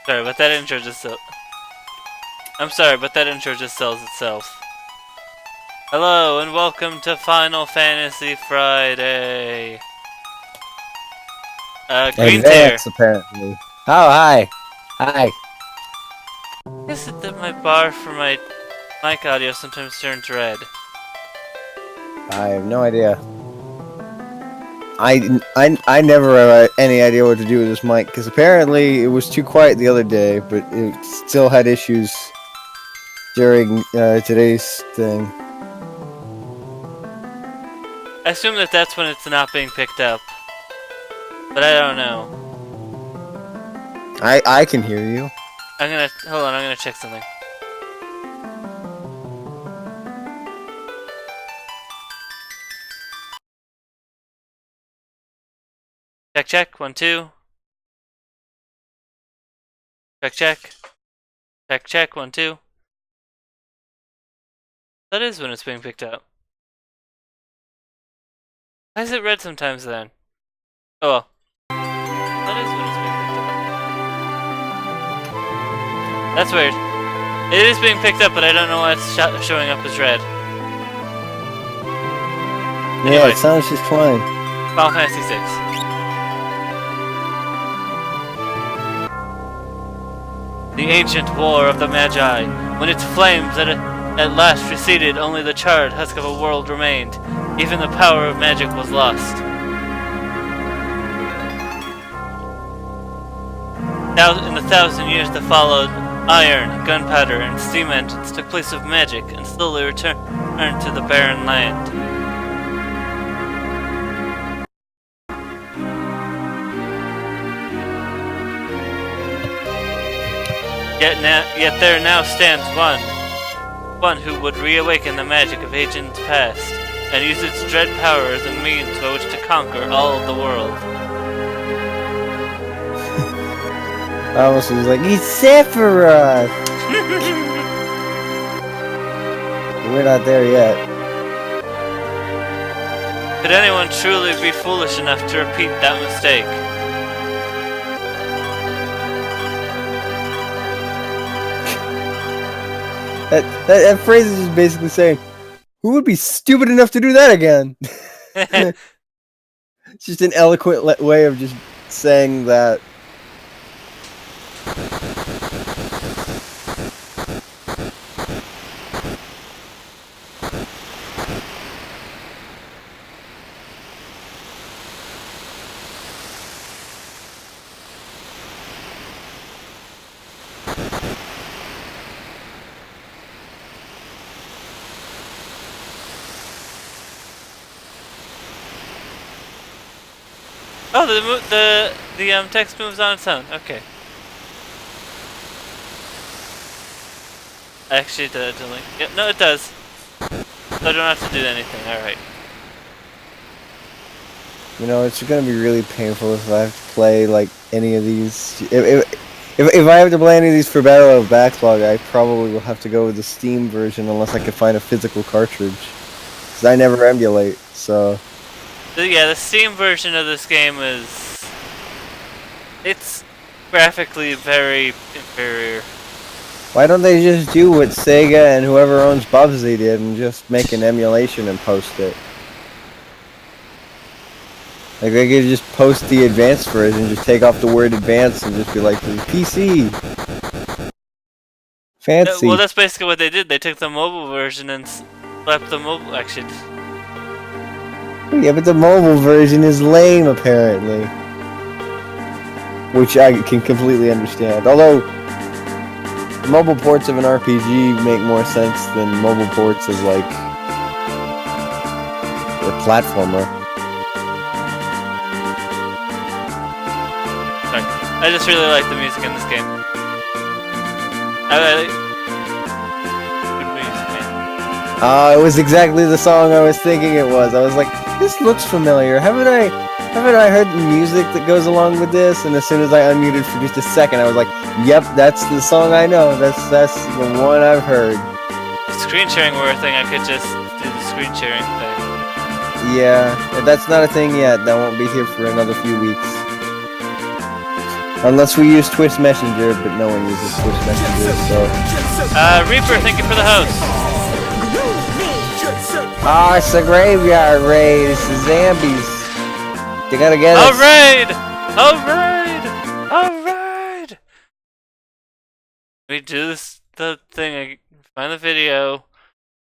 Sorry, but that intro just I'm sorry, but that intro just sells itself. Hello and welcome to Final Fantasy Friday. Green's here. Apparently. Oh, hi. Hi. Is it that my bar for my mic audio sometimes turns red? I have no idea. I never have any idea what to do with this mic, because apparently it was too quiet the other day, but it still had issues during today's thing. I assume that that's when it's not being picked up. But I don't know. I can hear you. Hold on, I'm gonna check something. Check, 1, 2. Check. Check, 1, 2. That is when it's being picked up. Why is it red sometimes then? Oh well. That is when it's being picked up. That's weird. It is being picked up, but I don't know why it's showing up as red. Yeah, Anyway, it sounds just fine. Final Fantasy VI. The ancient war of the Magi. When its flames at last receded, only the charred husk of a world remained. Even the power of magic was lost. In the 1,000 years that followed, iron, gunpowder, and steam engines took place of magic and slowly returned to the barren land. Yet there now stands one who would reawaken the magic of ancient past, and use its dread power as a means by which to conquer all of the world. Almost was like, it's Sephiroth! We're not there yet. Could anyone truly be foolish enough to repeat that mistake? That phrase is just basically saying, who would be stupid enough to do that again? It's just an eloquent way of just saying that. Oh, the text moves on its own. Okay. Actually, it does. Yep, no, it does. So I don't have to do anything. All right. You know, it's gonna be really painful if I have to play like any of these. If I have to play any of these for Battle of Backlog, I probably will have to go with the Steam version unless I can find a physical cartridge. Because I never emulate, so. Yeah, the Steam version of this game it's graphically very inferior. Why don't they just do what Sega and whoever owns Bubsy did and just make an emulation and post it? Like, they could just post the advanced version, just take off the word advanced and just be like, PC. Fancy. Well, that's basically what they did. They took the mobile version and slapped the mobile... Actually... Yeah, but the mobile version is lame, apparently. Which I can completely understand. Although, mobile ports of an RPG make more sense than mobile ports of, like, a platformer. Sorry. I just really like the music in this game. Good music, man. It was exactly the song I was thinking it was. I was like, this looks familiar. Haven't I heard the music that goes along with this? And as soon as I unmuted for just a second, I was like, yep, that's the song I know. That's the one I've heard. If screen sharing were a thing, I could just do the screen sharing thing. Yeah, that's not a thing yet. That won't be here for another few weeks. Unless we use Twitch Messenger, but no one uses Twitch Messenger, so... Reaper, thank you for the host. Ah, it's a graveyard raid. It's the zombies. They gotta get us. Alright! Alright! Alright! We do this, the thing, I find the video.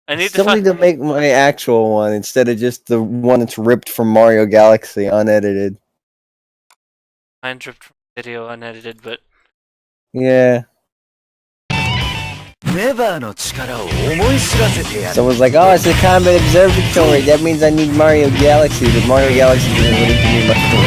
I need Still to need to make my actual one instead of just the one that's ripped from Mario Galaxy, unedited. find ripped from video unedited, but... Yeah. Someone's like, oh, it's a combat observatory. That means I need Mario Galaxy, but Mario Galaxy doesn't really give me much of a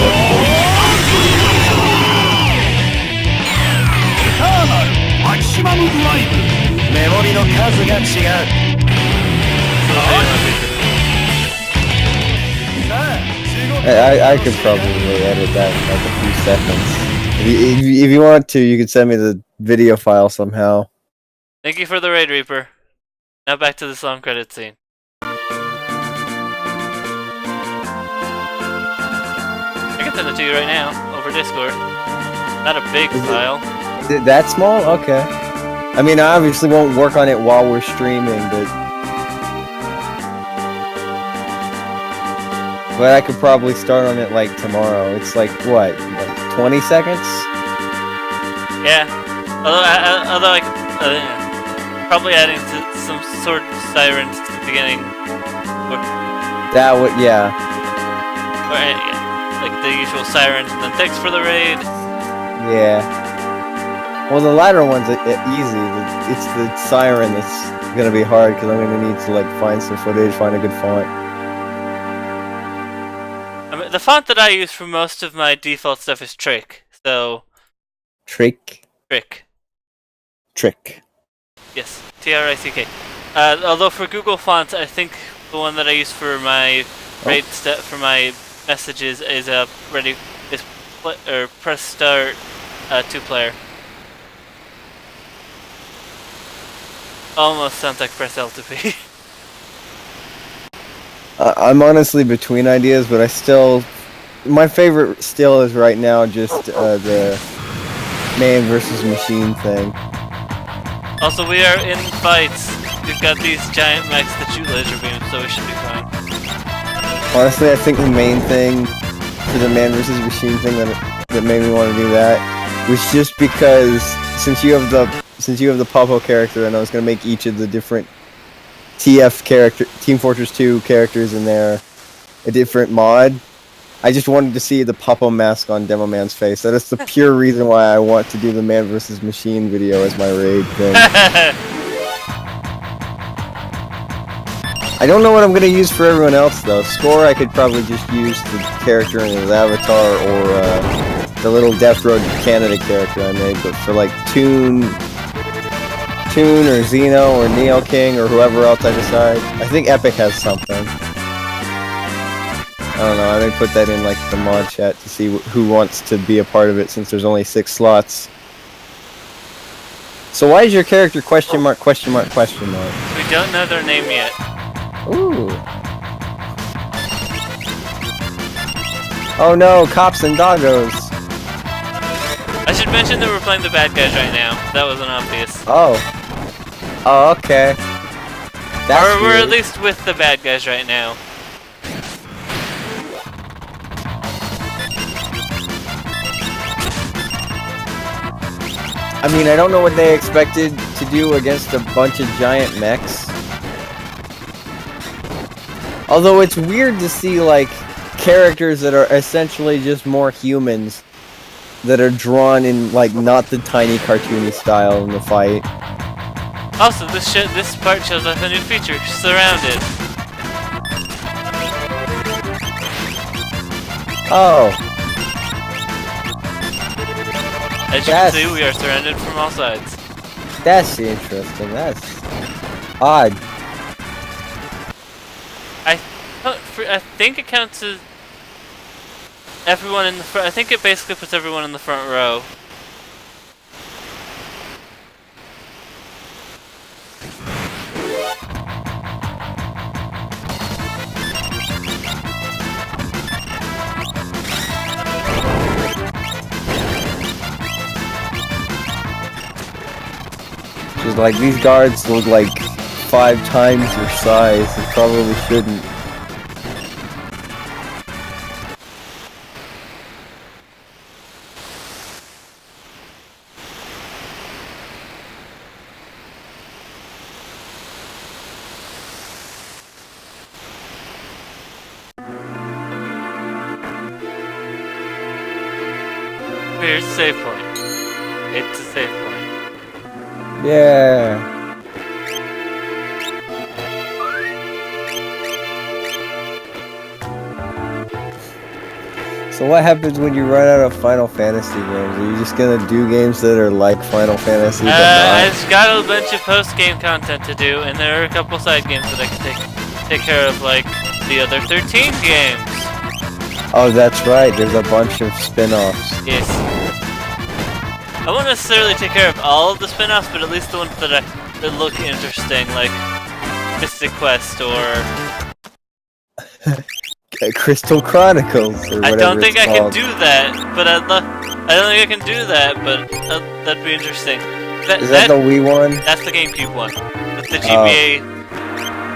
I could probably edit that in like a few seconds. If you want to, you could send me the video file somehow. Thank you for the raid, Reaper. Now back to the song credit scene. I can send it to you right now, over Discord. Not a big file. That small? Okay. I mean, I obviously won't work on it while we're streaming, but I could probably start on it like tomorrow. It's like, what, like 20 seconds? Yeah. Although I could, probably adding to some sort of sirens to the beginning. That would, yeah. Or, yeah. Like the usual sirens, and then thanks for the raid. Yeah. Well, the latter one's easy. It's the siren that's gonna be hard because I'm gonna need to like find some footage, find a good font. I mean, the font that I use for most of my default stuff is Trick. So. Trick. Yes, T-R-I-C-K. Although for Google Fonts, I think the one that I use for my raid for my messages is press start 2-player. Almost sounds like press L to B. I'm honestly between ideas, but my favorite still is right now just the man versus machine thing. Also, we are in fights. We've got these giant mechs that shoot laser beams, so we should be fine. Honestly, I think the main thing for the man versus machine thing that made me want to do that was just because since you have the Popo character, and I was gonna make each of the different Team Fortress 2 characters in there a different mod. I just wanted to see the Popo mask on Demo Man's face. That is the pure reason why I want to do the man versus machine video as my raid thing. I don't know what I'm going to use for everyone else though. Score I could probably just use the character in his avatar or the little Death Road Canada character I made, but for like Toon or Xeno or Neo King or whoever else I decide. I think Epic has something. I don't know, I may put that in like the mod chat to see who wants to be a part of it since there's only 6 slots. So why is your character question mark? We don't know their name yet. Ooh. Oh no, cops and doggos. I should mention that we're playing the bad guys right now. That wasn't obvious. Oh, okay. We're at least with the bad guys right now. I mean, I don't know what they expected to do against a bunch of giant mechs. Although it's weird to see, like, characters that are essentially just more humans that are drawn in, like, not the tiny cartoony style in the fight. Also, this part shows off a new feature, Surrounded. Oh. As you can see, we are surrounded from all sides. That's interesting. That's odd. I think it counts as everyone in the front. I think it basically puts everyone in the front row. Because like these guards look like 5 times your size. They probably shouldn't. Here's a save point. It's a save point. Yeah. So what happens when you run out of Final Fantasy games? Are you just gonna do games that are like Final Fantasy but I not? just got a bunch of post-game content to do, and there are a couple side games that I can take care of, like the other 13 games. Oh, that's right. There's a bunch of spin-offs. Yes. I won't necessarily take care of all of the spin-offs, but at least the ones that look interesting, like Mystic Quest or... Crystal Chronicles, or whatever I don't think it's I can called. do that, but I don't think I can do that, but that'd be interesting. Is that the Wii one? That's the GameCube one. That's the GBA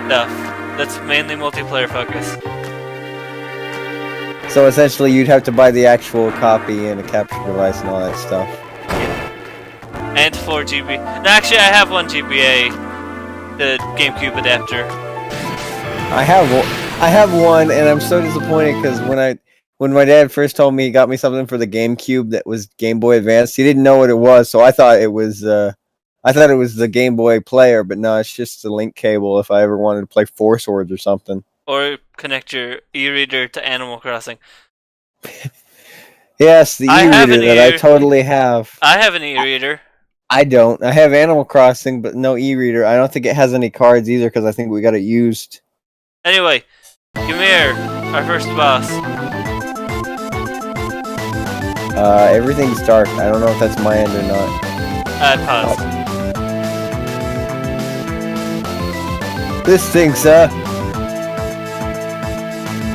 stuff. That's mainly multiplayer focus. So essentially, you'd have to buy the actual copy and a capture device and all that stuff. And 4 GB. No, actually, I have 1 GBA, the GameCube adapter. I have one, and I'm so disappointed because when my dad first told me he got me something for the GameCube that was Game Boy Advance, he didn't know what it was, so I thought it was the Game Boy player, but no, it's just a link cable if I ever wanted to play Four Swords or something. Or connect your e-reader to Animal Crossing. Yes, the e-reader that I totally have. I have an e-reader. I don't. I have Animal Crossing, but no e-reader. I don't think it has any cards either because I think we got it used. Anyway, Ymir, our first boss. Everything's dark. I don't know if that's my end or not. I paused. This thing, sir.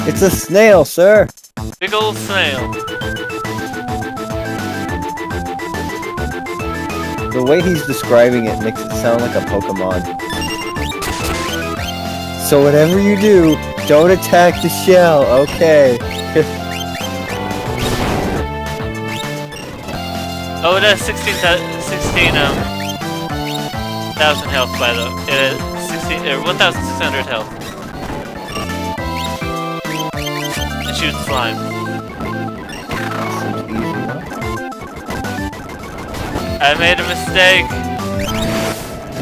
It's a snail, sir. Big old snail. The way he's describing it makes it sound like a Pokemon. So whatever you do, don't attack the shell, okay? Oh, it has 16,000 health by the 1,600 health. It shoots slime. I made a mistake.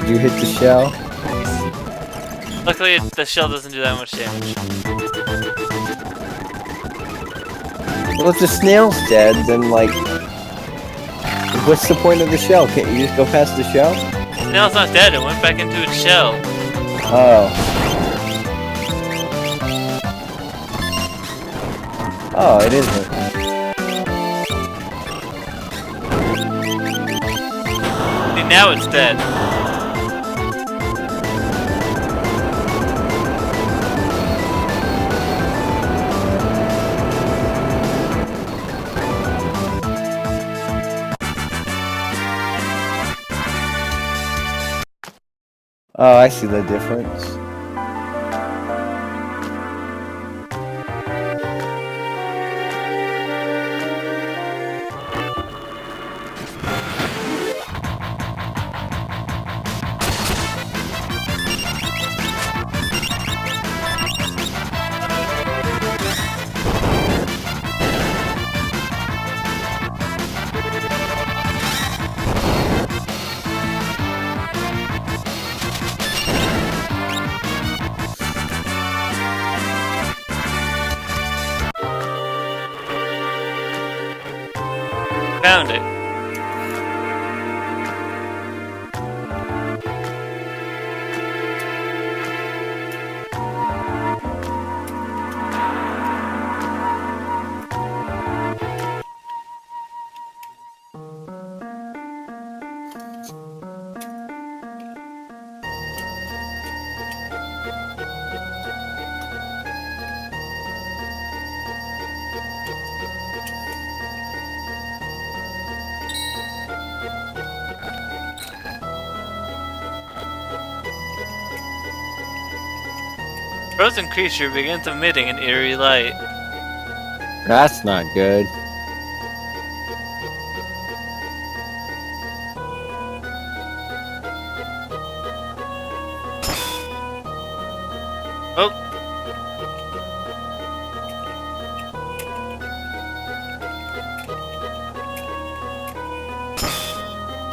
Did you hit the shell? Luckily, the shell doesn't do that much damage. Well, if the snail's dead, then like, what's the point of the shell? Can't you just go past the shell? The snail's not dead. It went back into its shell. Oh. Oh, it isn't. See, now it's dead. Oh, I see the difference. Found it. Frozen creature begins emitting an eerie light. That's not good. Oh.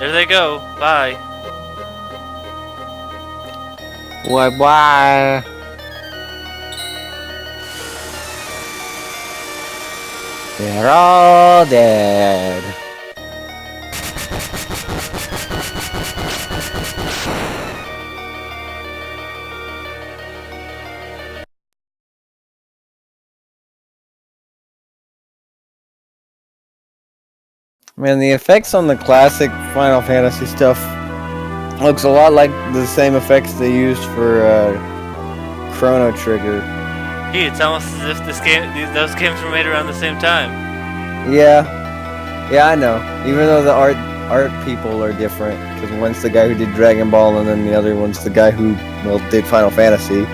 There they go. Bye. Bye. They're all dead. Man, the effects on the classic Final Fantasy stuff looks a lot like the same effects they used for Chrono Trigger. Gee, it's almost as if those games were made around the same time. Yeah, I know. Even though the art people are different, because one's the guy who did Dragon Ball, and then the other one's the guy who did Final Fantasy.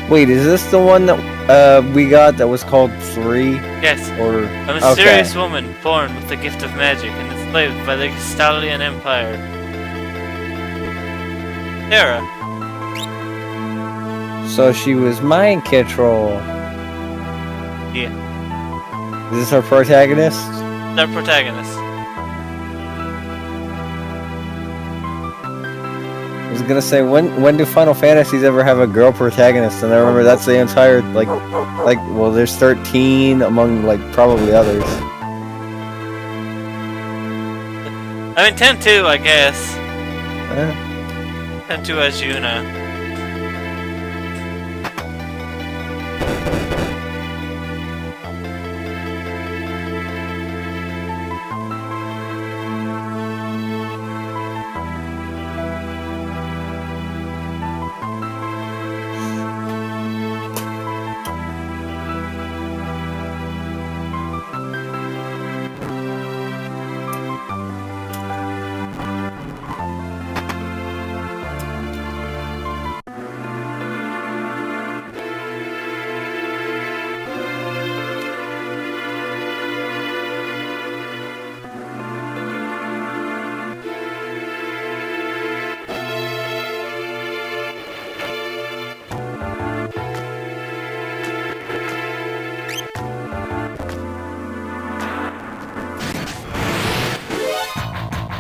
Wait, is this the one that we got that was called 3? Yes. Or a mysterious woman born with the gift of magic and enslaved by the Gestalian Empire. Terra. So she was mind control. Yeah. Is this our protagonist? Our protagonist. I was gonna say, when do Final Fantasies ever have a girl protagonist? And I remember that's the entire well, there's 13 among probably others. I mean 10-2, I guess. 10-2 as Yuna.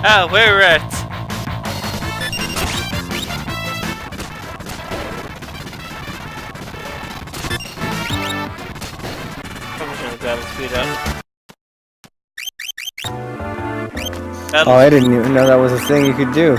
Ah, we're at. Probably should have grabbed speed up. Oh, I didn't even know that was a thing you could do.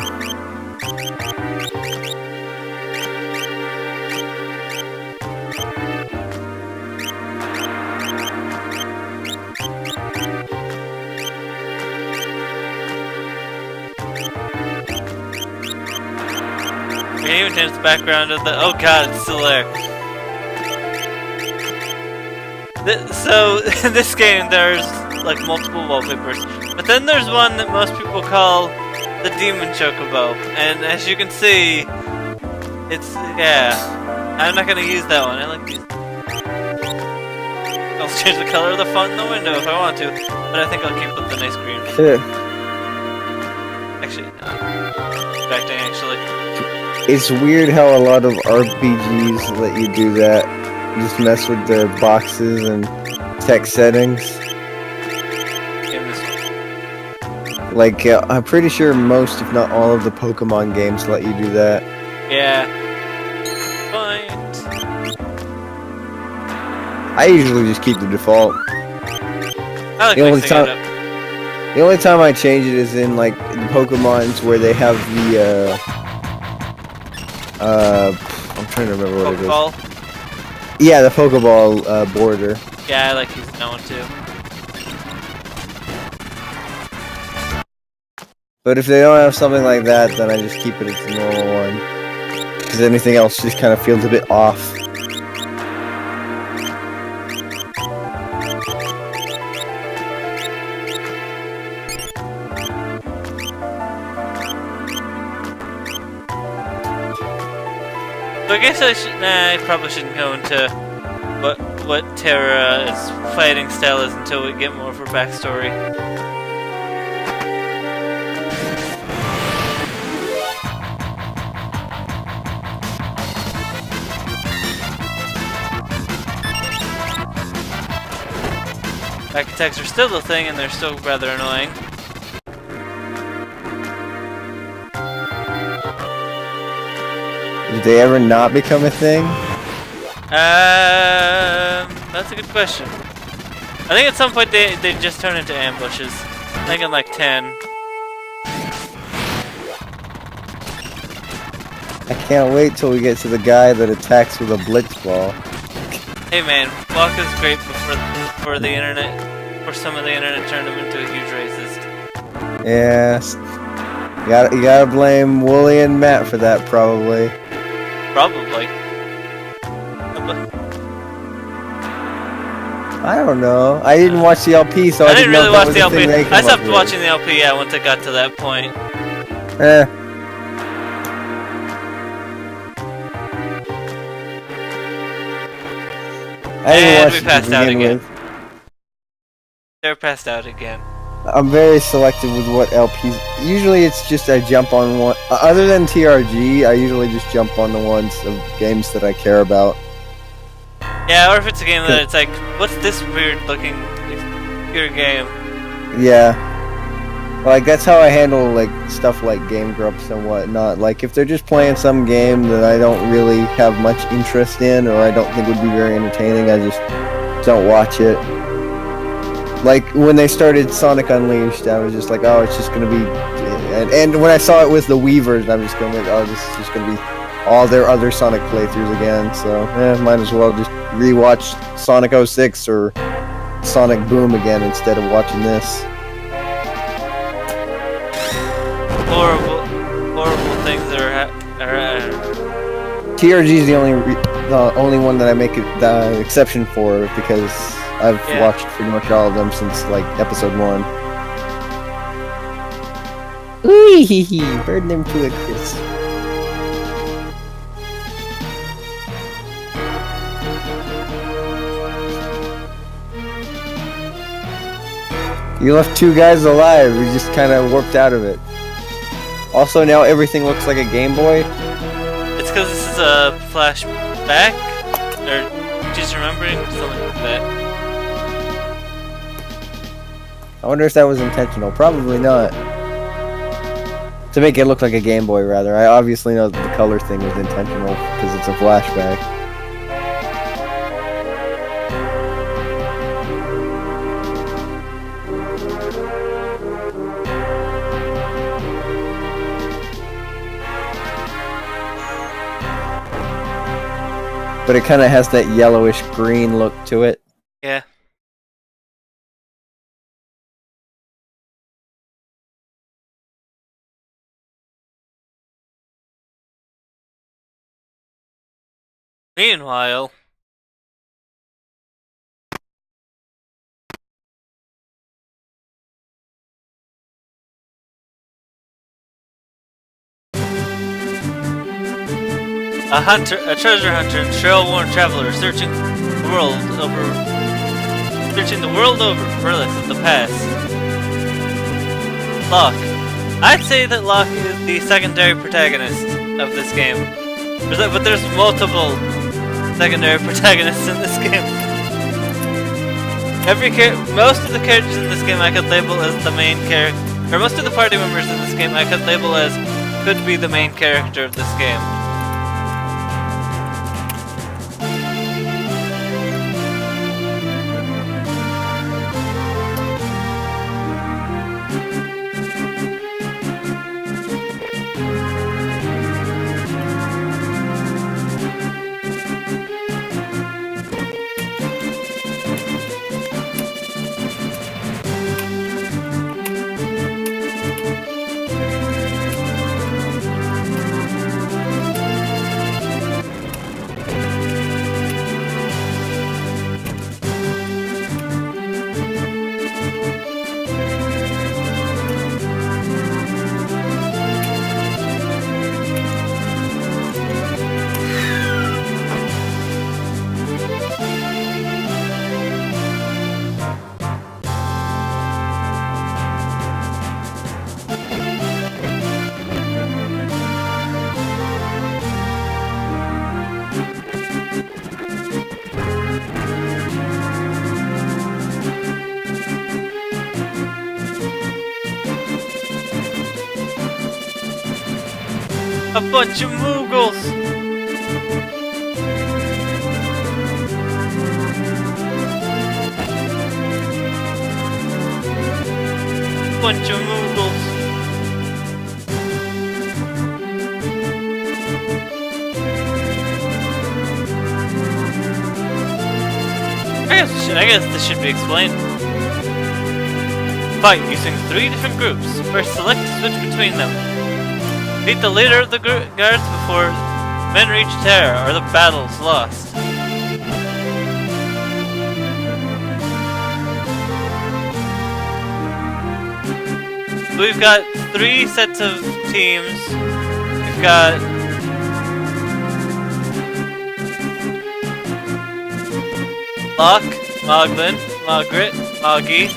We can even change the background of the. Oh god, it's still there. So, in this game, there's multiple wallpapers. But then there's one that most people call the Demon Chocobo. And as you can see, it's. Yeah. I'm not gonna use that one. I like these. I'll change the color of the font in the window if I want to. But I think I'll keep with the nice green one. Actually, distracting, actually. It's weird how a lot of RPGs let you do that. Just mess with their boxes and text settings. I'm pretty sure most, if not all, of the Pokemon games let you do that. Yeah. Fine. I usually just keep the default. I like The only mixing it time- up. The only time I change it is in the Pokemons where they have the I'm trying to remember what it is. Pokeball. Yeah, the Pokeball border. Yeah, I like using that one too. But if they don't have something like that, then I just keep it as the normal one. Because anything else just kind of feels a bit off. So I guess I probably shouldn't go into what Terra's fighting style is until we get more of her backstory. Back attacks are still a thing, and they're still rather annoying. Did they ever not become a thing? That's a good question. I think at some point they just turn into ambushes. I think in like 10. I can't wait till we get to the guy that attacks with a Blitzball. Hey man, Waka's great before the internet, for some of the internet turned him into a huge racist. Yes. You gotta blame Wooly and Matt for that, probably. Probably. I don't know. I didn't watch the LP, so I didn't didn't know really if that watch was the a thing LP. they came I up stopped with. watching the LP, yeah, once it got to that point. Eh. I didn't And watch we it to passed out begin again. with. They're passed out again. I'm very selective with what LPs. Usually it's just I jump on one. Other than TRG, I usually just jump on the ones of games that I care about. Yeah, or if it's a game that it's like, what's this weird looking obscure game? Yeah. Like, that's how I handle, like, stuff like Game Grumps and whatnot. Like, if they're just playing some game that I don't really have much interest in, or I don't think would be very entertaining, I just don't watch it. Like, when they started Sonic Unleashed, I was just like, oh, it's just gonna be... And when I saw it with the Weavers, I'm just going like, oh, this is just gonna be all their other Sonic playthroughs again, so, might as well just rewatch Sonic 06 or Sonic Boom again instead of watching this. Horrible things are TRG is the only one that I make the exception for, because I've watched pretty much all of them since like episode 1. Ooh hee hee, burn them to a crisp. You left 2 guys alive. We just kind of warped out of it. Also, now everything looks like a Game Boy. It's because this is a flashback, or just remembering something like that. I wonder if that was intentional. Probably not. To make it look like a Game Boy, rather. I obviously know that the color thing was intentional because it's a flashback. But it kind of has that yellowish green look to it. Yeah. Meanwhile, a treasure hunter and trail-worn traveler searching the world over for relics of the past. Locke. I'd say that Locke is the secondary protagonist of this game. But there's multiple secondary protagonists in this game. Most of the characters in this game I could label as the main character, or most of the party members in this game I could label as could be the main character of this game. A bunch of Moogles! Bunch of Moogles! I guess this should be explained. Fight using 3 different groups. First, select to switch between them. Beat the leader of the guards before men reach Terra, or the battle's lost. We've got 3 sets of teams. We've got Locke, Moglin, Margaret, Moggy.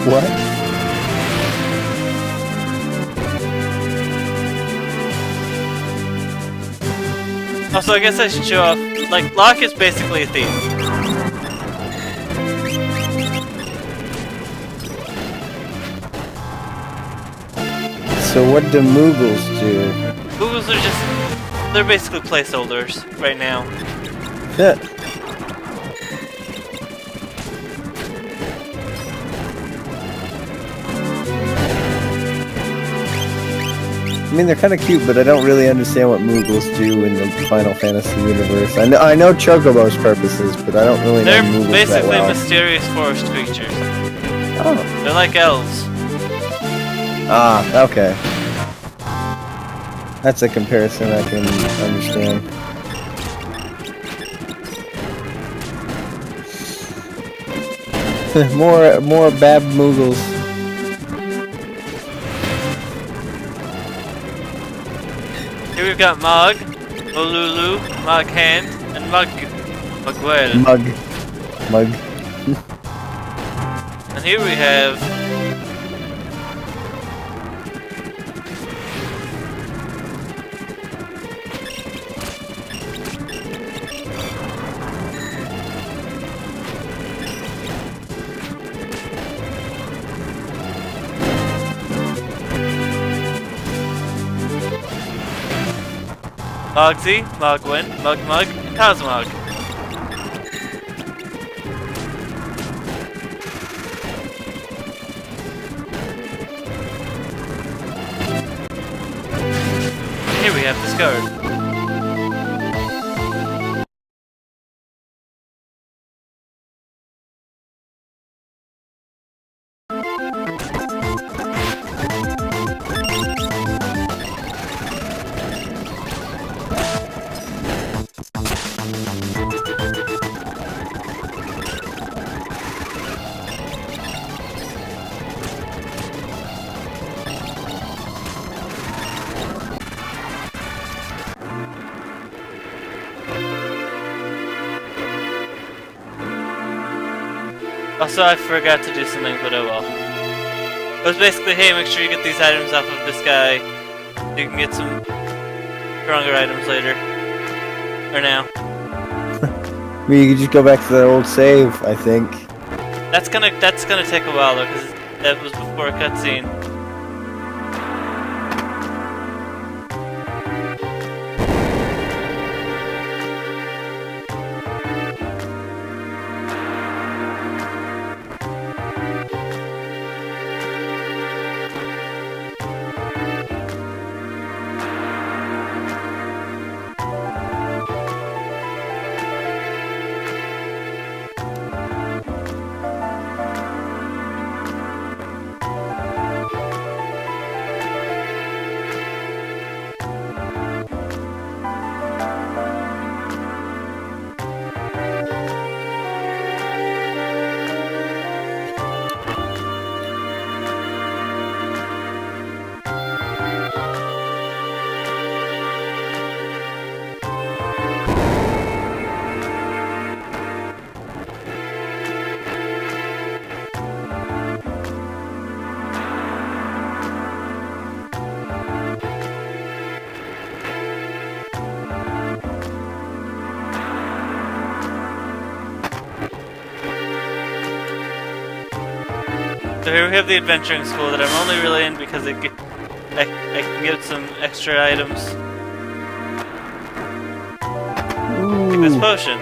What? Also, I guess I should show off. Like, Locke is basically a thief. So what do Moogles do? Moogles are just. They're basically placeholders right now. Yeah. I mean, they're kind of cute, but I don't really understand what Moogles do in the Final Fantasy universe. I know Chocobo's purposes, but I don't really They're know Moogles basically that well. mysterious forest creatures. Oh. They're like elves. Ah, okay. That's a comparison I can understand. more Bab Moogles. Here we've got Mog, Molulu, Moghand, and Mugwell. Mug. And here we have Mogsy, Mogwin, Mugmug, and Cosmog. Here we have Discard. Also, I forgot to do something, but oh well. It was basically, hey, make sure you get these items off of this guy. So you can get some stronger items later. Or now. I mean, you could just go back to that old save, I think. That's gonna take a while though, because that was before a cutscene. So here we have the adventuring school that I'm only really in because I can get some extra items. Like this Ooh. potion.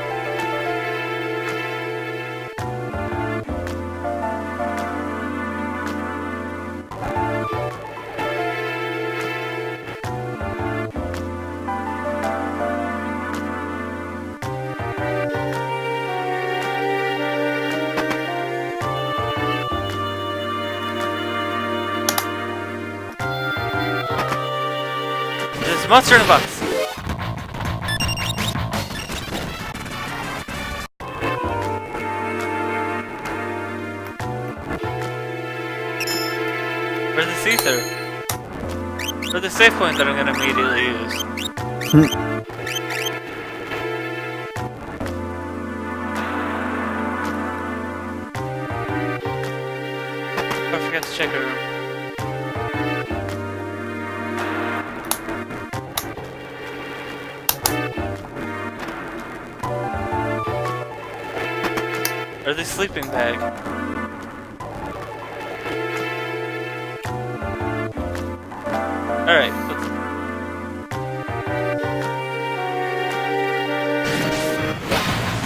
There's a monster in a box. Where's the Caesar? Or the save point that I'm gonna immediately use. I forgot to check her room. Or the sleeping bag. Alright,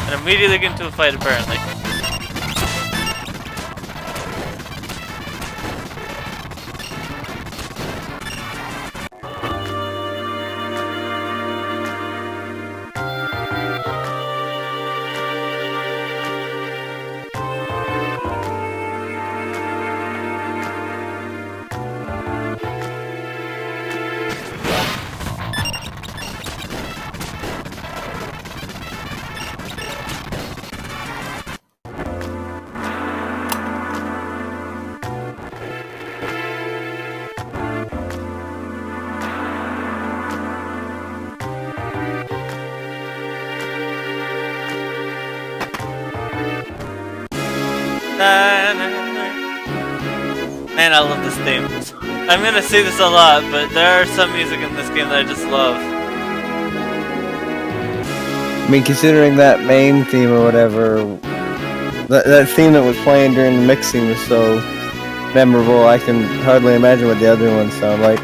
and immediately get into a fight apparently. Man, I love this theme. I'm gonna say this a lot, but there are some music in this game that I just love. I mean, considering that main theme or whatever, that theme that was playing during the mixing was so memorable, I can hardly imagine what the other ones sound like.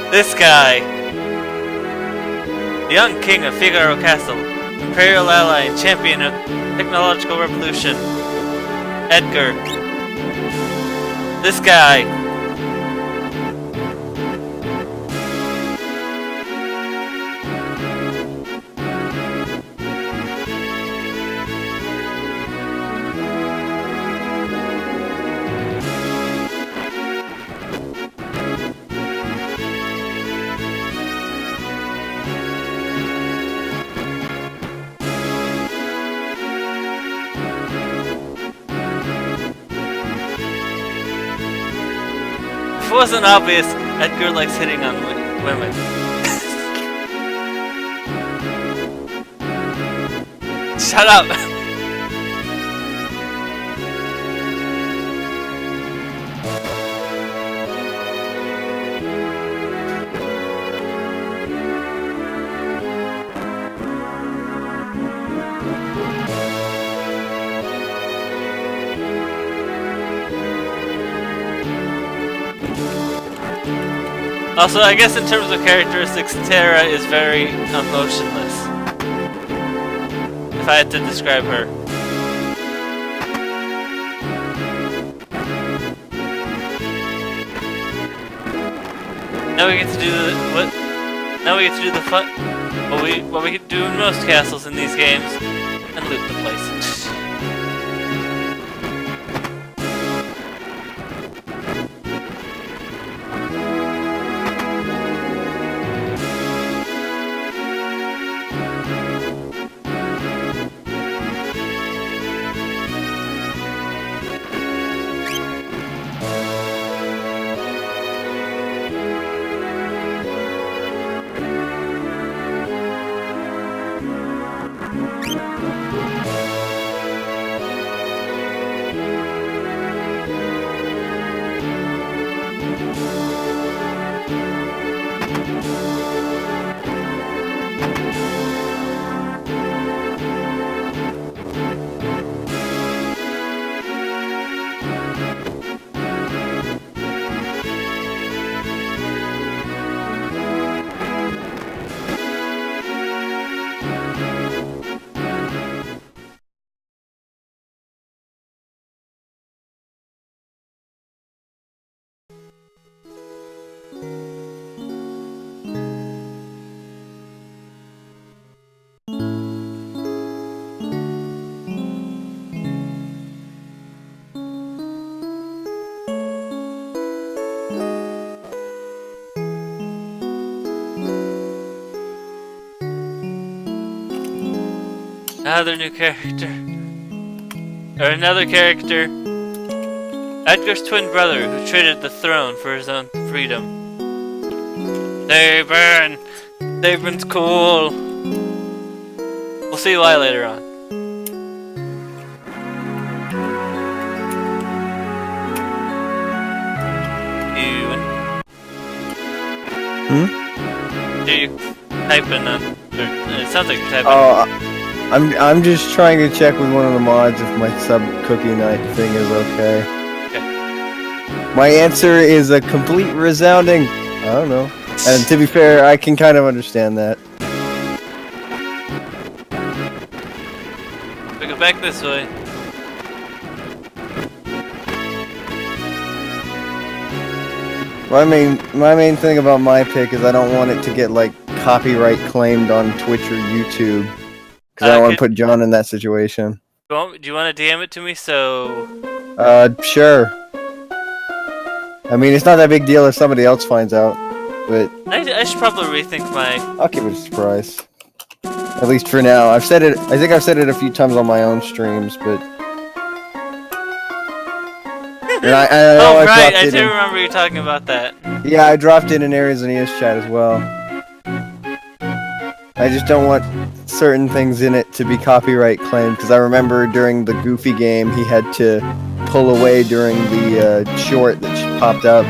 This guy! The young king of Figaro Castle, imperial ally and champion of technological revolution. Edgar. This guy! If it wasn't obvious, Edgar likes hitting on women. Shut up! Also, I guess in terms of characteristics, Terra is very emotionless. If I had to describe her. Now we get to do the what? Now we get to do the fun. What we do in most castles in these games, and loot the place. Another new character. Or another character. Edgar's twin brother who traded the throne for his own freedom. Daybread! Daybread's cool. We'll see why later on. Do you typing on? It sounds like you're typing. Oh, I'm just trying to check with one of the mods if my sub cookie night thing is okay. Okay. My answer is a complete resounding. I don't know. And to be fair, I can kind of understand that. We go back this way. My main thing about my pick is I don't want it to get like copyright claimed on Twitch or YouTube. Because I don't want to put John in that situation. Do you want to DM it to me so... Sure. I mean, it's not that big deal if somebody else finds out, but... I should probably rethink my... I'll keep it a surprise. At least for now. I think I've said it a few times on my own streams, but... And oh, right, I do remember you talking about that. Yeah, I dropped it in Aries and ES chat as well. I just don't want certain things in it to be copyright claimed, because I remember during the Goofy game he had to pull away during the short that popped up.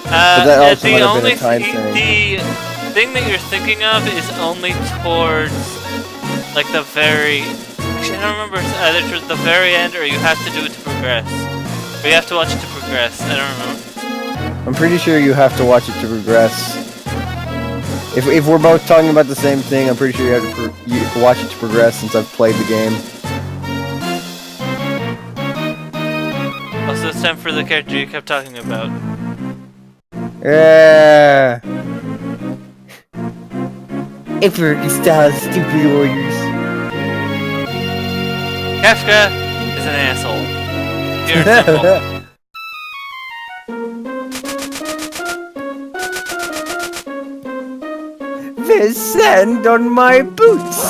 But that also might have been a time thing. The thing that you're thinking of is only towards, like, the very... Actually, I don't remember if it's either towards the very end or you have to do it to progress. Or you have to watch it to progress, I don't remember. I'm pretty sure you have to watch it to progress. If we're both talking about the same thing, I'm pretty sure you have to watch it to progress since I've played the game. Also, it's time for the character you kept talking about. Yeah. Emperor style stupid orders. Kafka is an asshole. Pure and simple. There's sand on my boots!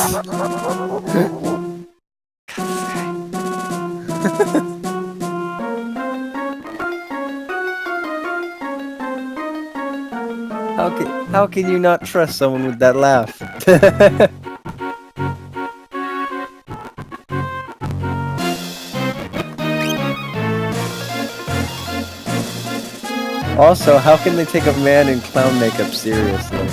How can you not trust someone with that laugh? Also, how can they take a man in clown makeup seriously?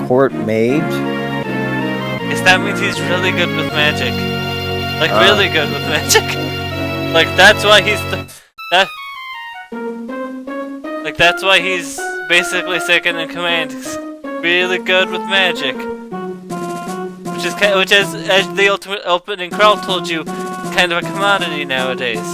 Court mage? Yes, that means he's really good with magic. Like, really good with magic. Like, that's why he's that's why he's basically second in command. He's really good with magic. Which is, as the ultimate opening crawl told you, kind of a commodity nowadays.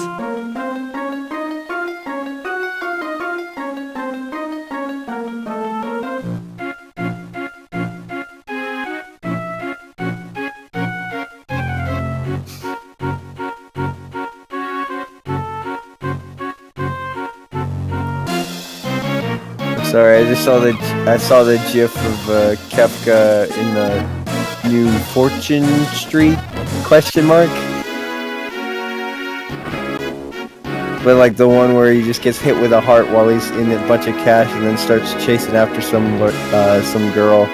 Sorry, I just saw the GIF of Kefka in the new Fortune Street ? But like the one where he just gets hit with a heart while he's in a bunch of cash and then starts chasing after some girl.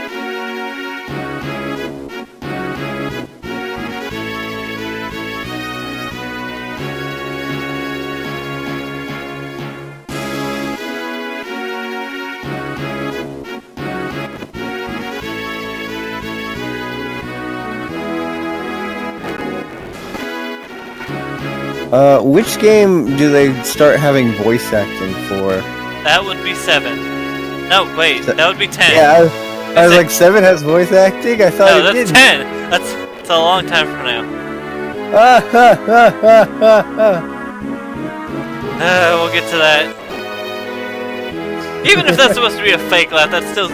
Which game do they start having voice acting for? That would be 7. No, wait, that would be 10. Yeah, I was like, 7 has voice acting? I thought No, it that's did. 10. That's a long time from now. We'll get to that. Even if that's supposed to be a fake laugh, that's still...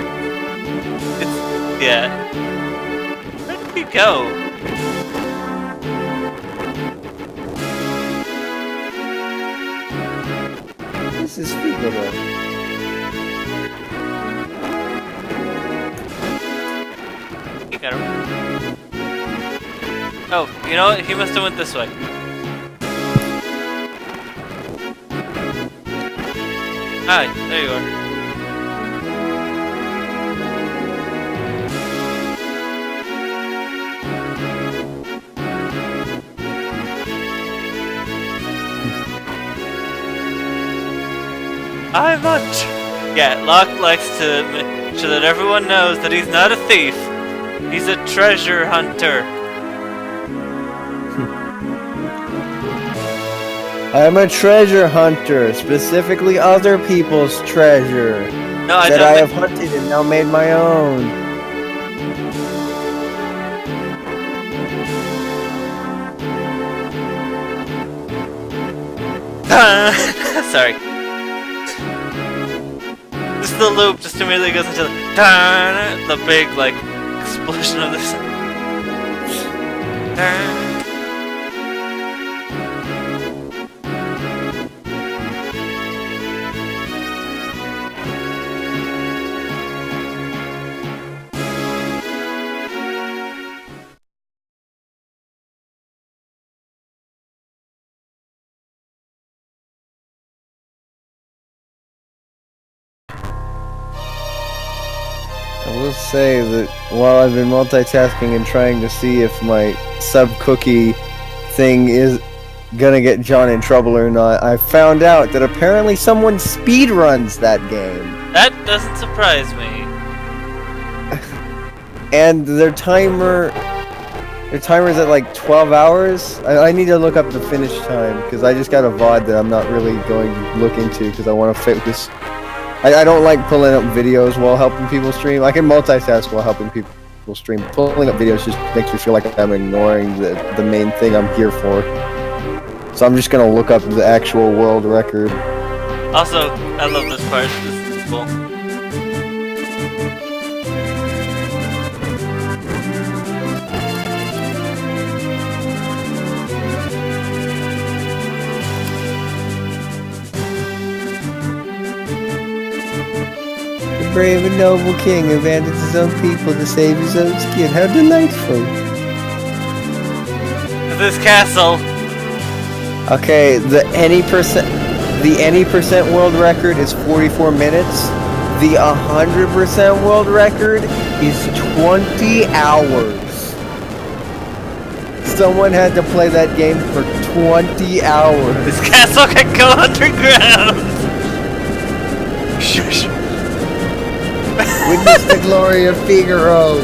yeah. Where did he go? This is Figaro. He got him. Oh, you know what? He must have went this way. Hi, there you are. I'm not. Yeah, Locke likes to make sure that everyone knows that he's not a thief. He's a treasure hunter. I'm a treasure hunter, specifically other people's treasure No, I that don't. I have hunted and now made my own. Sorry. Just the loop just immediately goes into the big like explosion of this. I will say that while I've been multitasking and trying to see if my sub cookie thing is gonna get John in trouble or not, I found out that apparently someone speedruns that game. That doesn't surprise me. And their timer's at like 12 hours. I need to look up the finish time because I just got a VOD that I'm not really going to look into because I want to focus. I don't like pulling up videos while helping people stream. I can multitask while helping people stream. Pulling up videos just makes me feel like I'm ignoring the main thing I'm here for. So I'm just gonna look up the actual world record. Also, I love this part. This is cool. The brave and noble king abandons his own people to save his own skin. How delightful. This castle. Okay, the any percent world record is 44 minutes. The 100% world record is 20 hours. Someone had to play that game for 20 hours. This castle can go underground. Shush. Witness the glory of Figaro.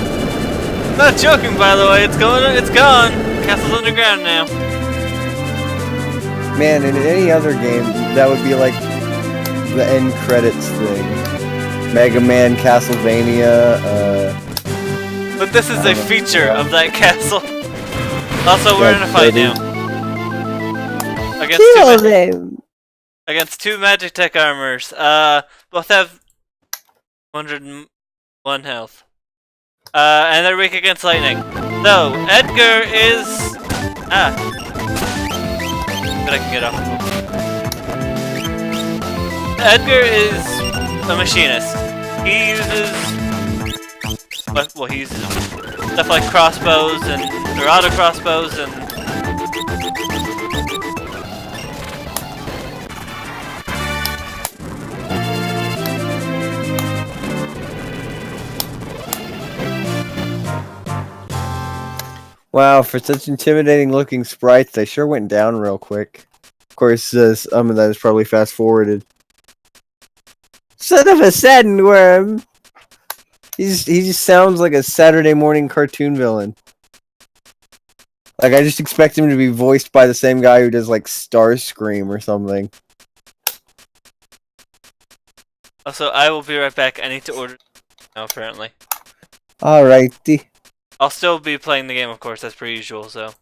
Not joking, by the way. It's gone. Castle's underground now. Man, in any other game, that would be like the end credits thing. Mega Man, Castlevania, But this is a feature of that castle. Also, we're in a fight now. Against two Magic Tech armors. Both have 101 health. And they're weak against lightning. So, Edgar is... But I can get off. Edgar is a machinist. He uses well, he uses stuff like crossbows and or auto crossbows and Wow, for such intimidating looking sprites, they sure went down real quick. Of course, some of that is probably fast forwarded. Son of a sandworm! He just sounds like a Saturday morning cartoon villain. Like, I just expect him to be voiced by the same guy who does, like, Starscream or something. also I will be right back. I need to order now apparently. Alrighty. I'll still be playing the game of course as per usual, so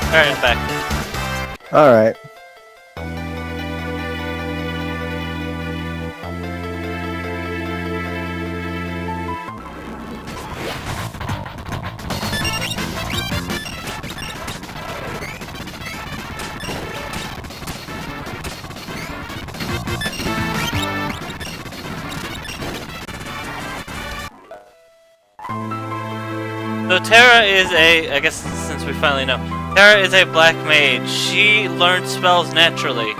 Alright, I'm back. Alright. So Terra is I guess since we finally know, Terra is a black mage. She learns spells naturally.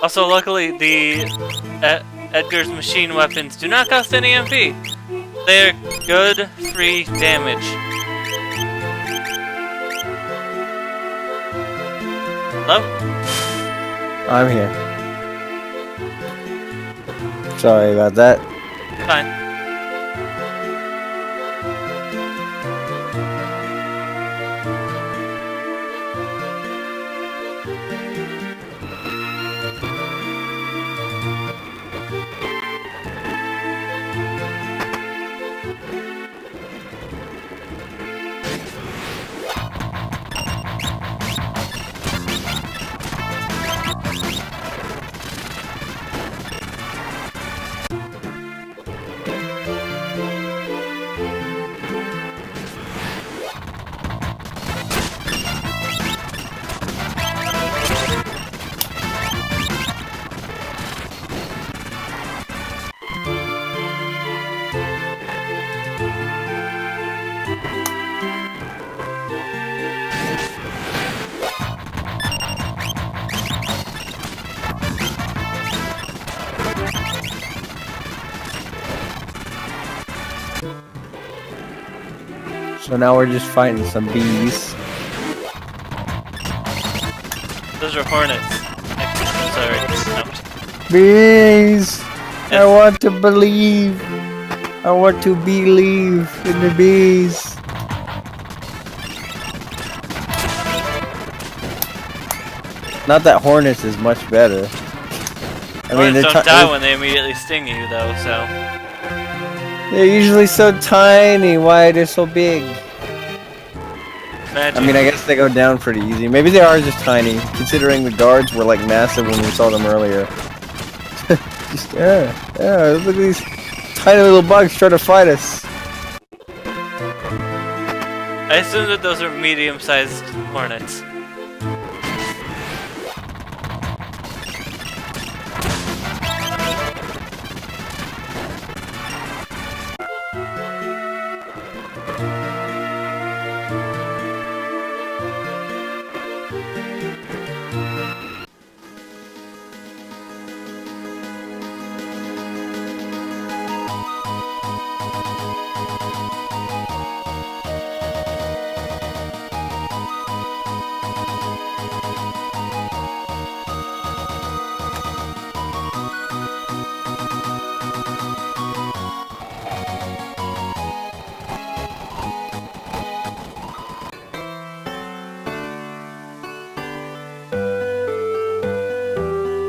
Also, luckily, the Edgar's machine weapons do not cost any MP. They're good, free damage. Hello? I'm here. Sorry about that. Fine. So now we're just fighting some bees. Those are hornets. Sorry. No. Bees! I want to believe. I want to believe in the bees. Not that Hornets is much better. Hornets don't die when they immediately sting you, though, so... They're usually so tiny. Why are they so big? Magic. I mean, I guess they go down pretty easy. Maybe they are just tiny, considering the guards were like massive when we saw them earlier. Yeah, look at these tiny little bugs trying to fight us. I assume that those are medium-sized hornets.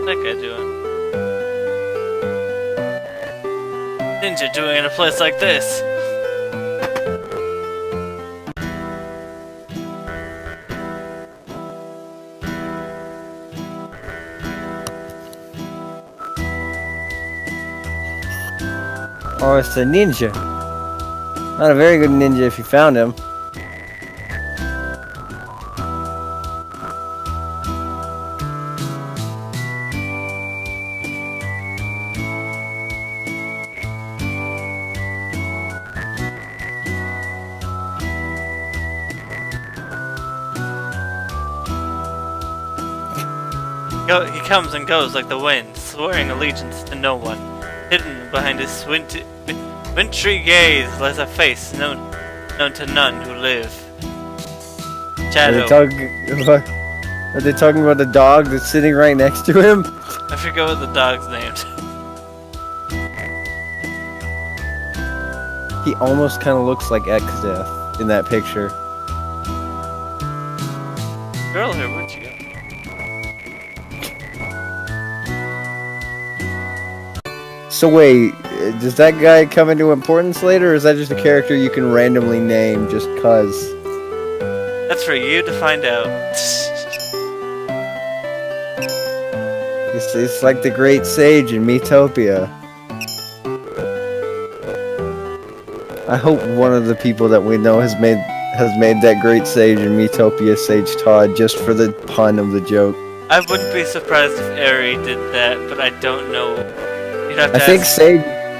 What's that guy doing? Ninja doing in a place like this? Oh, it's a ninja. Not a very good ninja if you found him. He comes and goes like the wind, swearing allegiance to no one. Hidden behind his wintry gaze lies a face known to none who live. Shadow. Are they talking about the dog that's sitting right next to him? I forget what the dog's named. He almost kind of looks like Exdeath in that picture. Girl here, where'd you go? So wait, does that guy come into importance later, or is that just a character you can randomly name just cuz? That's for you to find out. It's like the Great Sage in Metopia. I hope one of the people that we know has made that Great Sage in Metopia Sage Todd just for the pun of the joke. I wouldn't be surprised if Eri did that, but I don't know. You'd have to I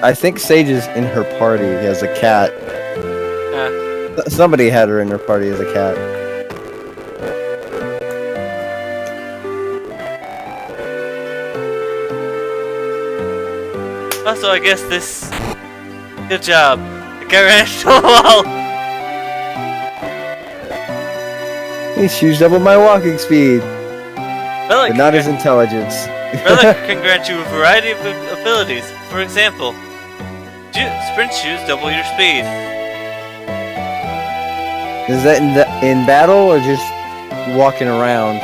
ask. think Sage is in her party as a cat. Somebody had her in her party as a cat. Also, I guess this. Good job. The guy ran into the wall. He's used up my walking speed, Relic but not his intelligence. Relic can grant you a variety of abilities. For example, sprint shoes double your speed. Is that in battle or just walking around?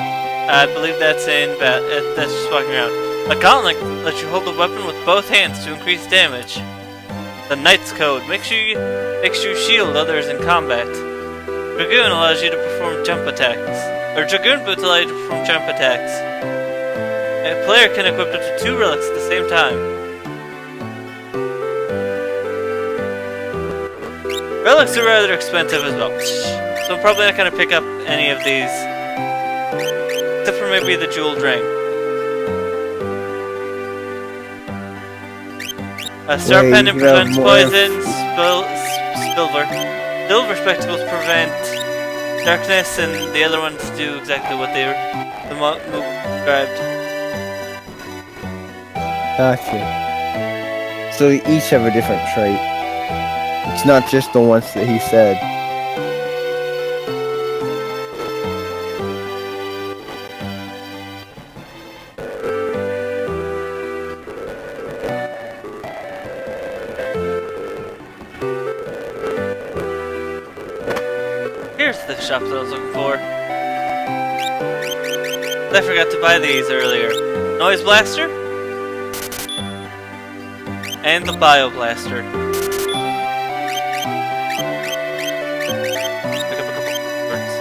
I believe that's that's just walking around. A gauntlet lets you hold the weapon with both hands to increase damage. The Knight's Code makes you shield others in combat. Dragoon allows you to perform jump attacks. Or Dragoon boots allow you to perform jump attacks. A player can equip up to 2 relics at the same time. Relics are rather expensive as well, so I'm probably not going to pick up any of these. Except for maybe the jeweled ring. A star Wait, pendant you have prevents more poison, silver spectacles prevent darkness, and the other ones do exactly what the move described. Gotcha. So they each have a different trait. It's not just the ones that he said. Here's the shop that I was looking for. I forgot to buy these earlier. Noise Blaster and the Bio Blaster. Pick up a couple bricks.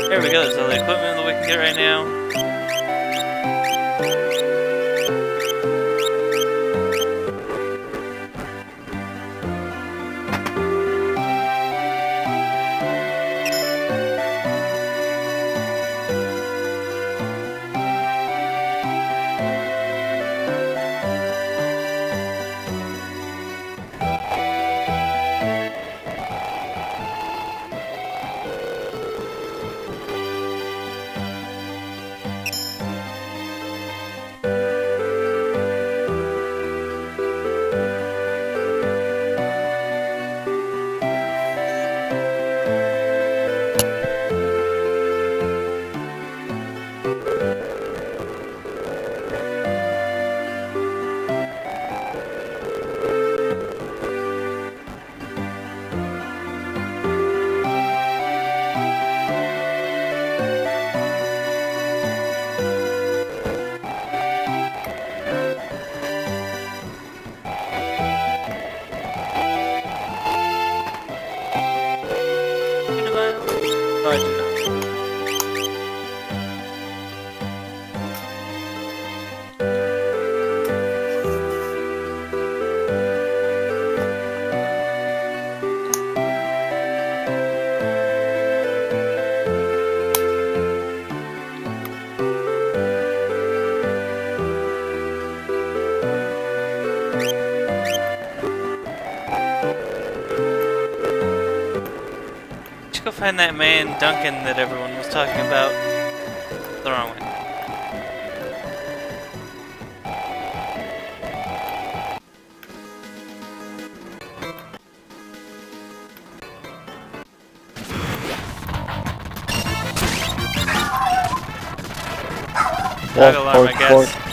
There we go, there's all the equipment that we can get right now. find that man Duncan that everyone was talking about. The wrong way. Dog alarm, I guess.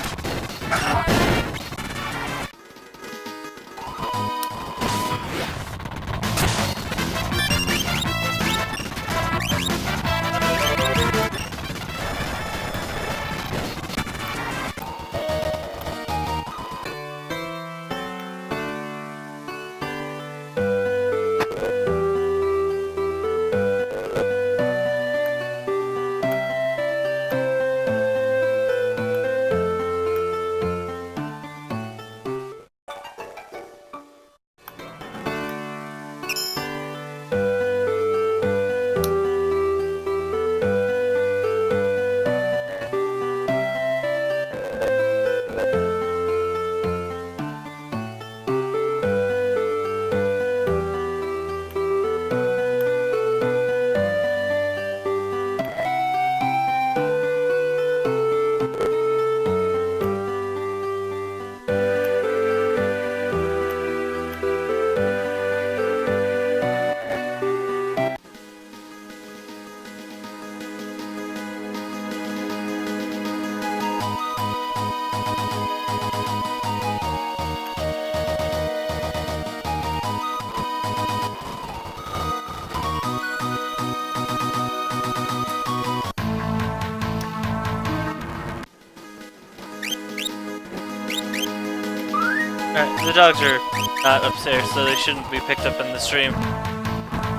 Alright, the dogs are not upstairs, so they shouldn't be picked up in the stream.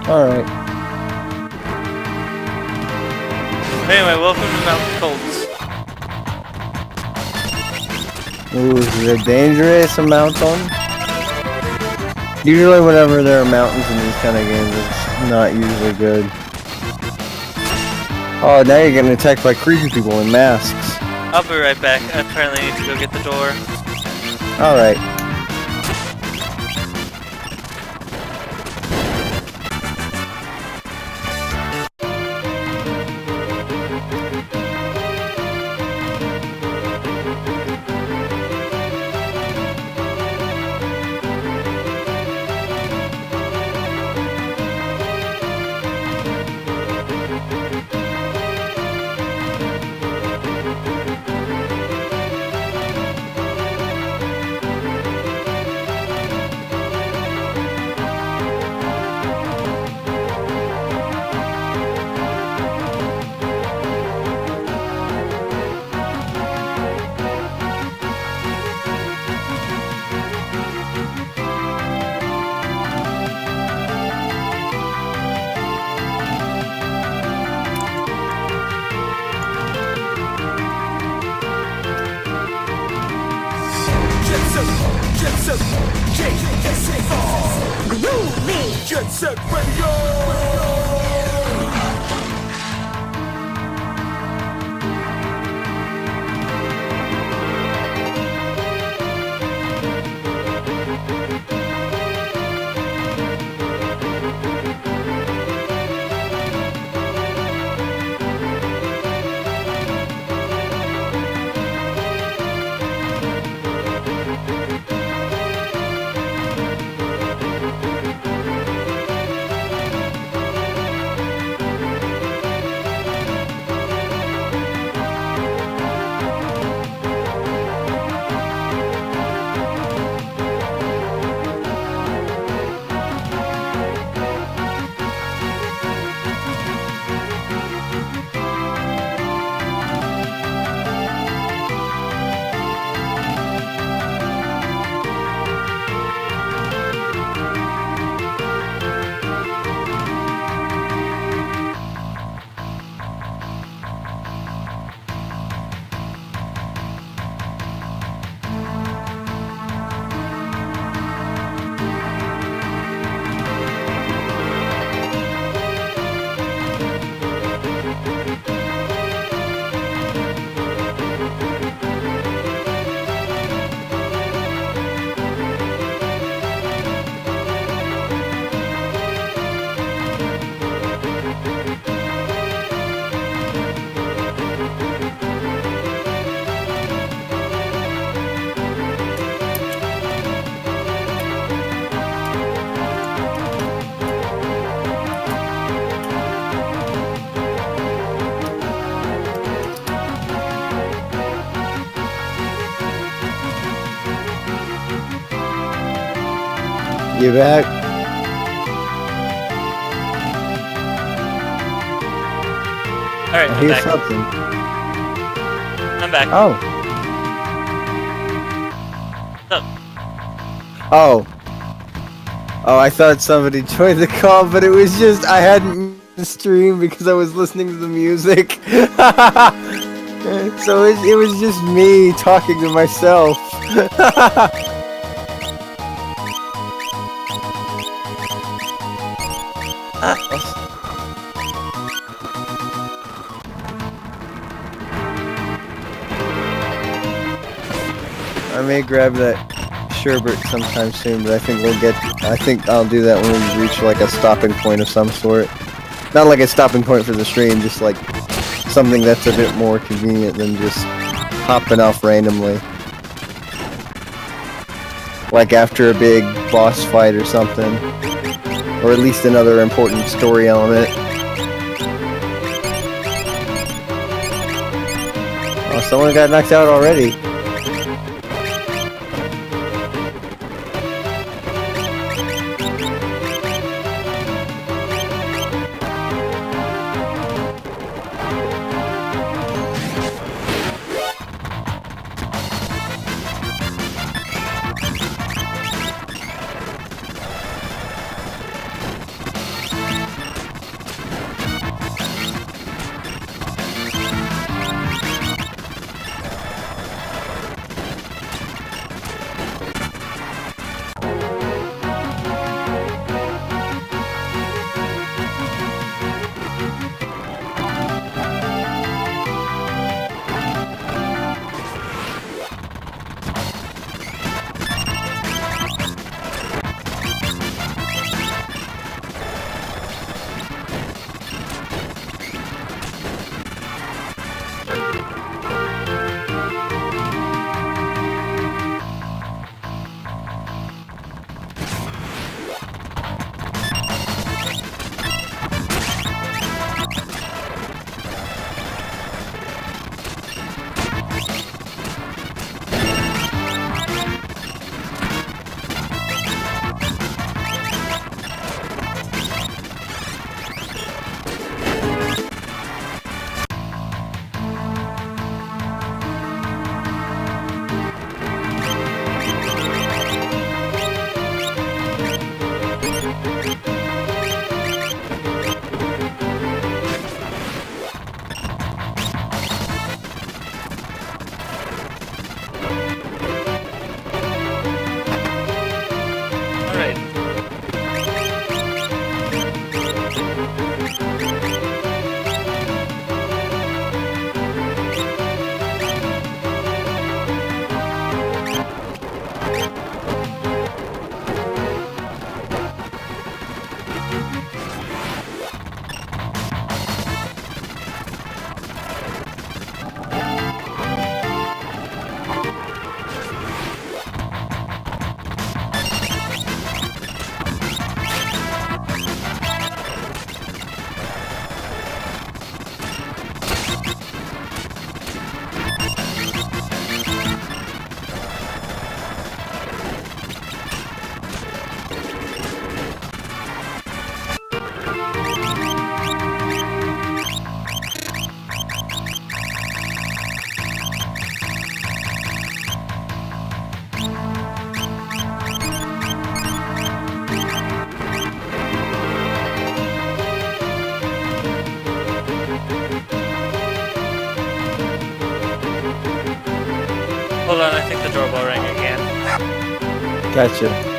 Alright. Anyway, welcome to Mountain Colts. Ooh, is it dangerous to mount on? Usually whenever there are mountains in these kind of games, it's not usually good. Oh, now you're getting attacked by creepy people in masks. I'll be right back. I apparently need to go get the door. Alright. Jet Set Radio! You back? Alright, I I'm hear back. something. I'm back. Oh. What's up? Oh. Oh, I thought somebody joined the call, but it was just I hadn't streamed because I was listening to the music. So it was just me talking to myself. I may grab that sherbet sometime soon, but I think I'll do that when we reach like a stopping point of some sort. Not like a stopping point for the stream, just like something that's a bit more convenient than just hopping off randomly. Like after a big boss fight or something. Or at least another important story element. Oh, someone got knocked out already. Alright. Hold on, I think the doorbell rang again. Gotcha.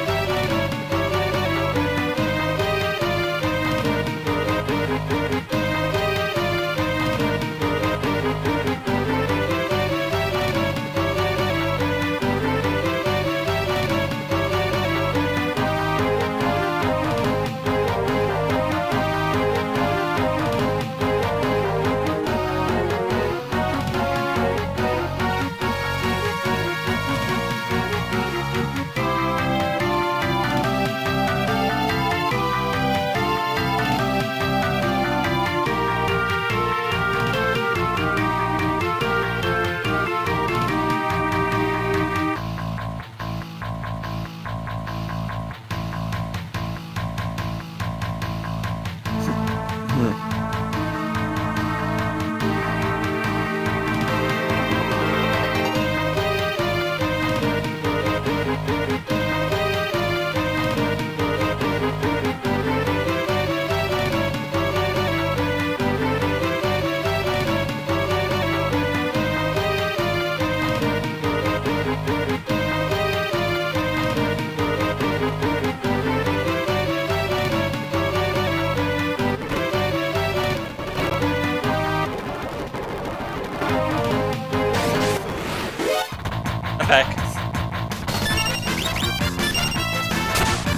back.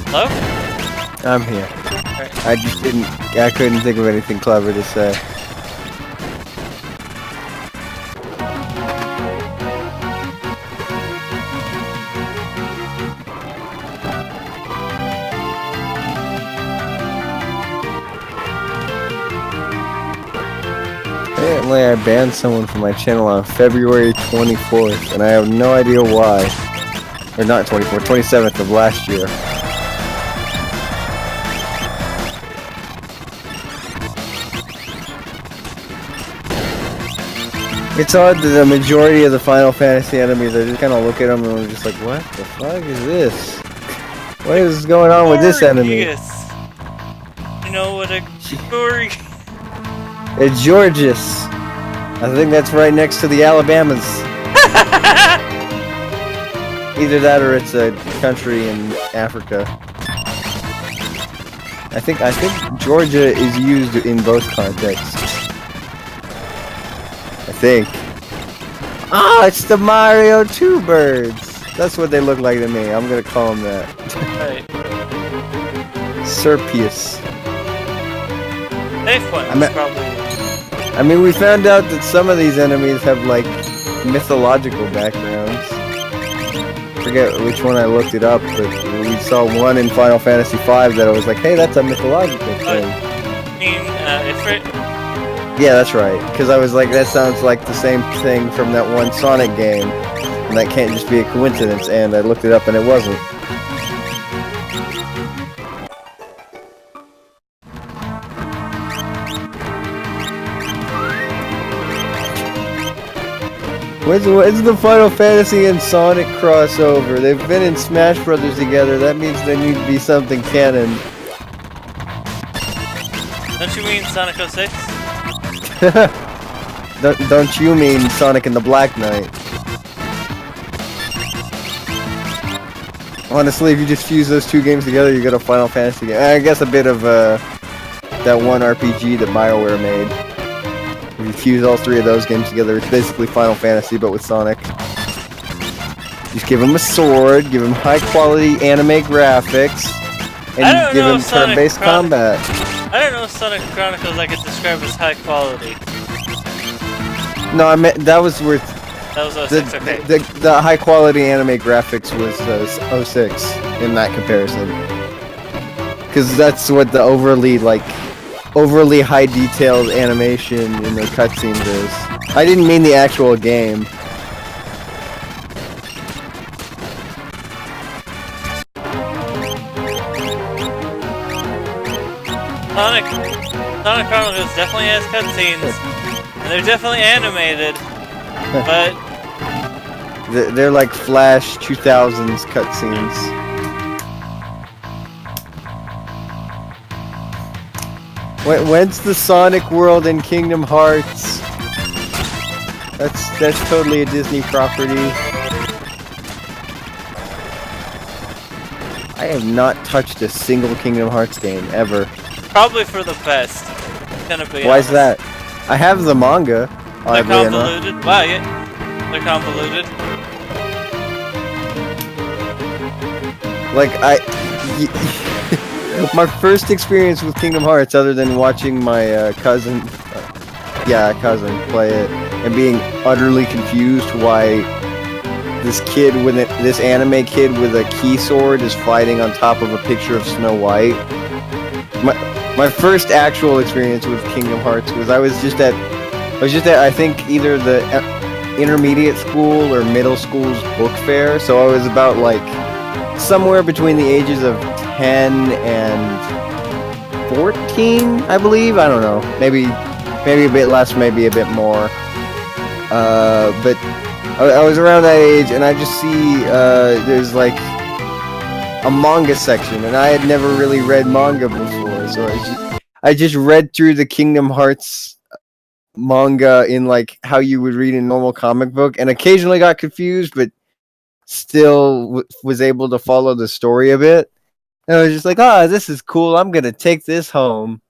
Hello? I'm here. Alright. I couldn't think of anything clever to say. Apparently I banned someone from my channel on February 24th, and I have no idea why. Or not 24th, 27th of last year. It's odd that the majority of the Final Fantasy enemies, I just kind of look at them and I'm just like, what the fuck is this? What is going on with this enemy? Gorgeous. You know what a story. It's Georges. I think that's right next to the Alabamas. Either that or it's a country in Africa. I think Georgia is used in both contexts. I think. Ah, it's the Mario 2 birds. That's what they look like to me. I'm gonna call them that. Right. Serpius. Safe one. I mean- Probably. I mean, we found out that some of these enemies have like mythological backgrounds. Forget which one I looked it up, but we saw one in Final Fantasy V that I was like, hey, that's a mythological thing. I mean, Ifrit. Yeah, that's right. Because I was like, that sounds like the same thing from that one Sonic game. And that can't just be a coincidence. And I looked it up and it wasn't. When's the Final Fantasy and Sonic crossover? They've been in Smash Brothers together. That means there needs to be something canon. Don't you mean Sonic 06? Don't you mean Sonic and the Black Knight? Honestly, if you just fuse those two games together, you get a Final Fantasy game. I guess a bit of that one RPG that BioWare made. If you fuse all three of those games together, it's basically Final Fantasy, but with Sonic. Just give him a sword, give him high-quality anime graphics, and give him turn-based combat. I don't know if Sonic Chronicles I could describe as high quality. No, I meant that was worth. That was 06, okay. The high-quality anime graphics was 06 in that comparison. Because that's what the overly high detailed animation in the cutscenes is. I didn't mean the actual game. Sonic Chronicles definitely has cutscenes, and they're definitely animated, but They're like Flash 2000s cutscenes. When's the Sonic World in Kingdom Hearts? That's totally a Disney property. I have not touched a single Kingdom Hearts game ever. probably for the best. Gonna be Why is honest. that? I have the manga. They're Oddly enough. convoluted. Wow, yeah. They're convoluted. Like my first experience with Kingdom Hearts, other than watching my cousin play it and being utterly confused why this anime kid with a key sword is fighting on top of a picture of Snow White. My first actual experience with Kingdom Hearts was I was just at I think either the intermediate school or middle school's book fair, so I was about like somewhere between the ages of 10 and 14, I believe. I don't know. Maybe a bit less, maybe a bit more. But I was around that age, and I just see there's like a manga section, and I had never really read manga before, so I just read through the Kingdom Hearts manga in like how you would read a normal comic book, and occasionally got confused, but still was able to follow the story a bit. And I was just like, this is cool. I'm gonna take this home,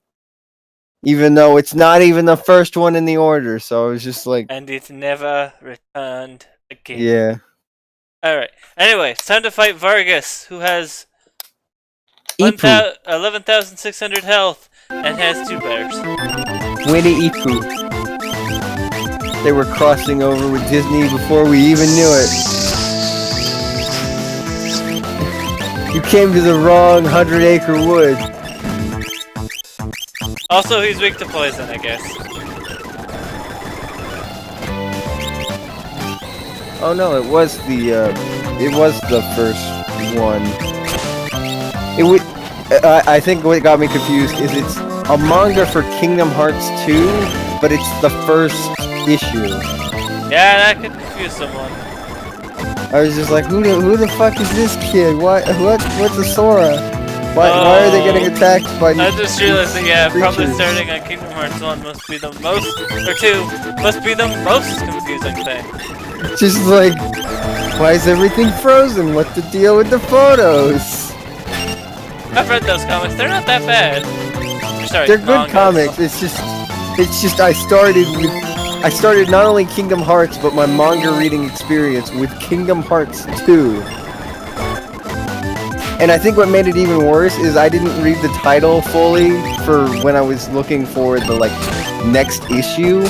even though it's not even the first one in the order. So I was just like, And it never returned again. yeah. Alright. Anyway, it's time to fight Vargas, who has Ipu. 11,600 health and has 2 bears. Winnie Ipu. They were crossing over with Disney before we even knew it. You came to the wrong 100-acre wood. Also, he's weak to poison, I guess. Oh no, it was the first one. It would. I think what got me confused is it's a manga for Kingdom Hearts 2, but it's the first issue. Yeah, that could confuse someone. I was just like, who the fuck is this kid? What's a Sora? Why are they getting attacked by? I just realized that, yeah, probably creatures? starting on Kingdom Hearts 1 must be the most, or 2, must be the most confusing thing. Just like, why is everything frozen? What's the deal with the photos? I've read those comics, they're not that bad. Sorry, They're good mangas. comics. It's just I started not only Kingdom Hearts but my manga reading experience with Kingdom Hearts 2. And I think what made it even worse is I didn't read the title fully for when I was looking for the next issue.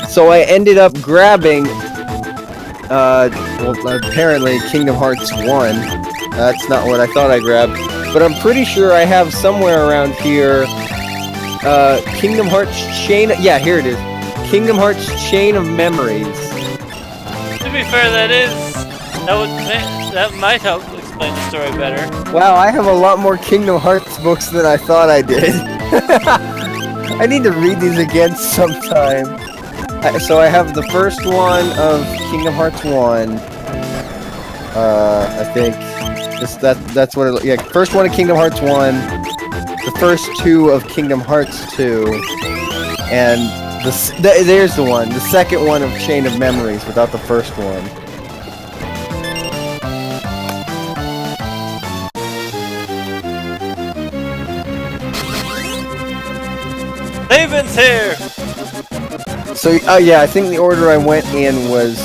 So I ended up grabbing apparently Kingdom Hearts 1. That's not what I thought I grabbed. But I'm pretty sure I have somewhere around here Kingdom Hearts Chain... Yeah, here it is. Kingdom Hearts Chain of Memories. To be fair, that might help explain the story better. Wow, I have a lot more Kingdom Hearts books than I thought I did. I need to read these again sometime. So I have the first one of Kingdom Hearts 1. I think that's what it... Yeah, first one of Kingdom Hearts 1. The first 2 of Kingdom Hearts 2. And there's the one. The second one of Chain of Memories without the first one. Haven's here! So, yeah, I think the order I went in was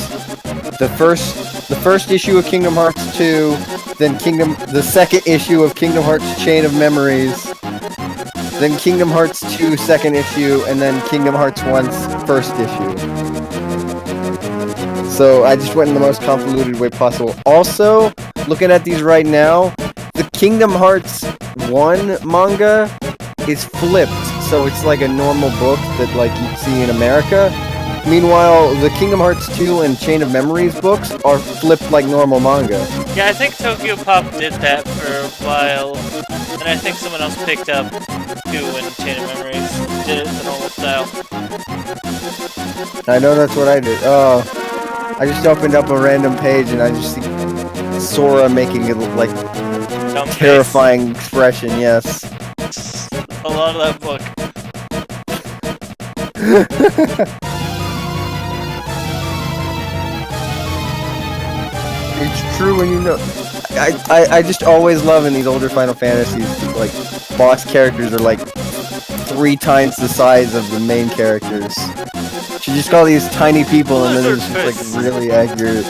the first issue of Kingdom Hearts 2, then the second issue of Kingdom Hearts Chain of Memories, then Kingdom Hearts 2 second issue, and then Kingdom Hearts 1's first issue. So I just went in the most convoluted way possible. Also, looking at these right now, the Kingdom Hearts 1 manga is flipped, so it's like a normal book that you'd see in America. Meanwhile, the Kingdom Hearts 2 and Chain of Memories books are flipped like normal manga. Yeah, I think Tokyo Pop did that for a while, and I think someone else picked up 2 and Chain of Memories did it the normal style. I know that's what I did. Oh, I just opened up a random page and I just see Sora making it look like Dumb face. terrifying expression, yes. A lot of that book. It's true when you know. I just always love in these older Final Fantasies, boss characters are 3 times the size of the main characters. You just call these tiny people and then they're just really accurate.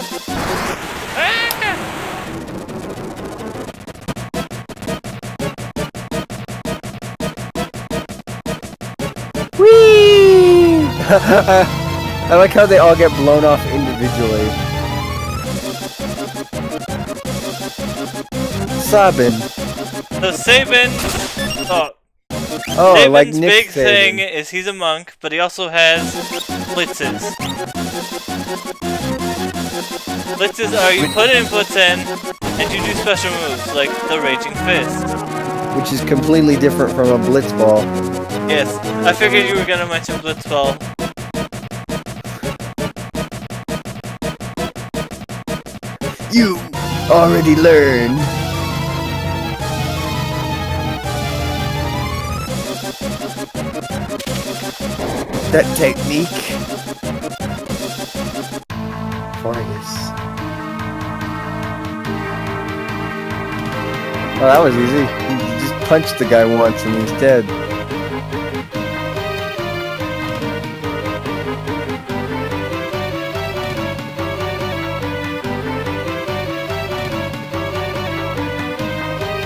Whee! I like how they all get blown off individually. Sabin. So Sabin, Oh, Sabin's like Nick big Sabin. thing is he's a monk, but he also has blitzes. Blitzes are you put inputs in, and you do special moves, like the Raging Fist. Which is completely different from a Blitzball. Yes, I figured you were gonna mention Blitzball. You already learned. That technique. Vargas. Oh, that was easy. You just punched the guy once and he's dead.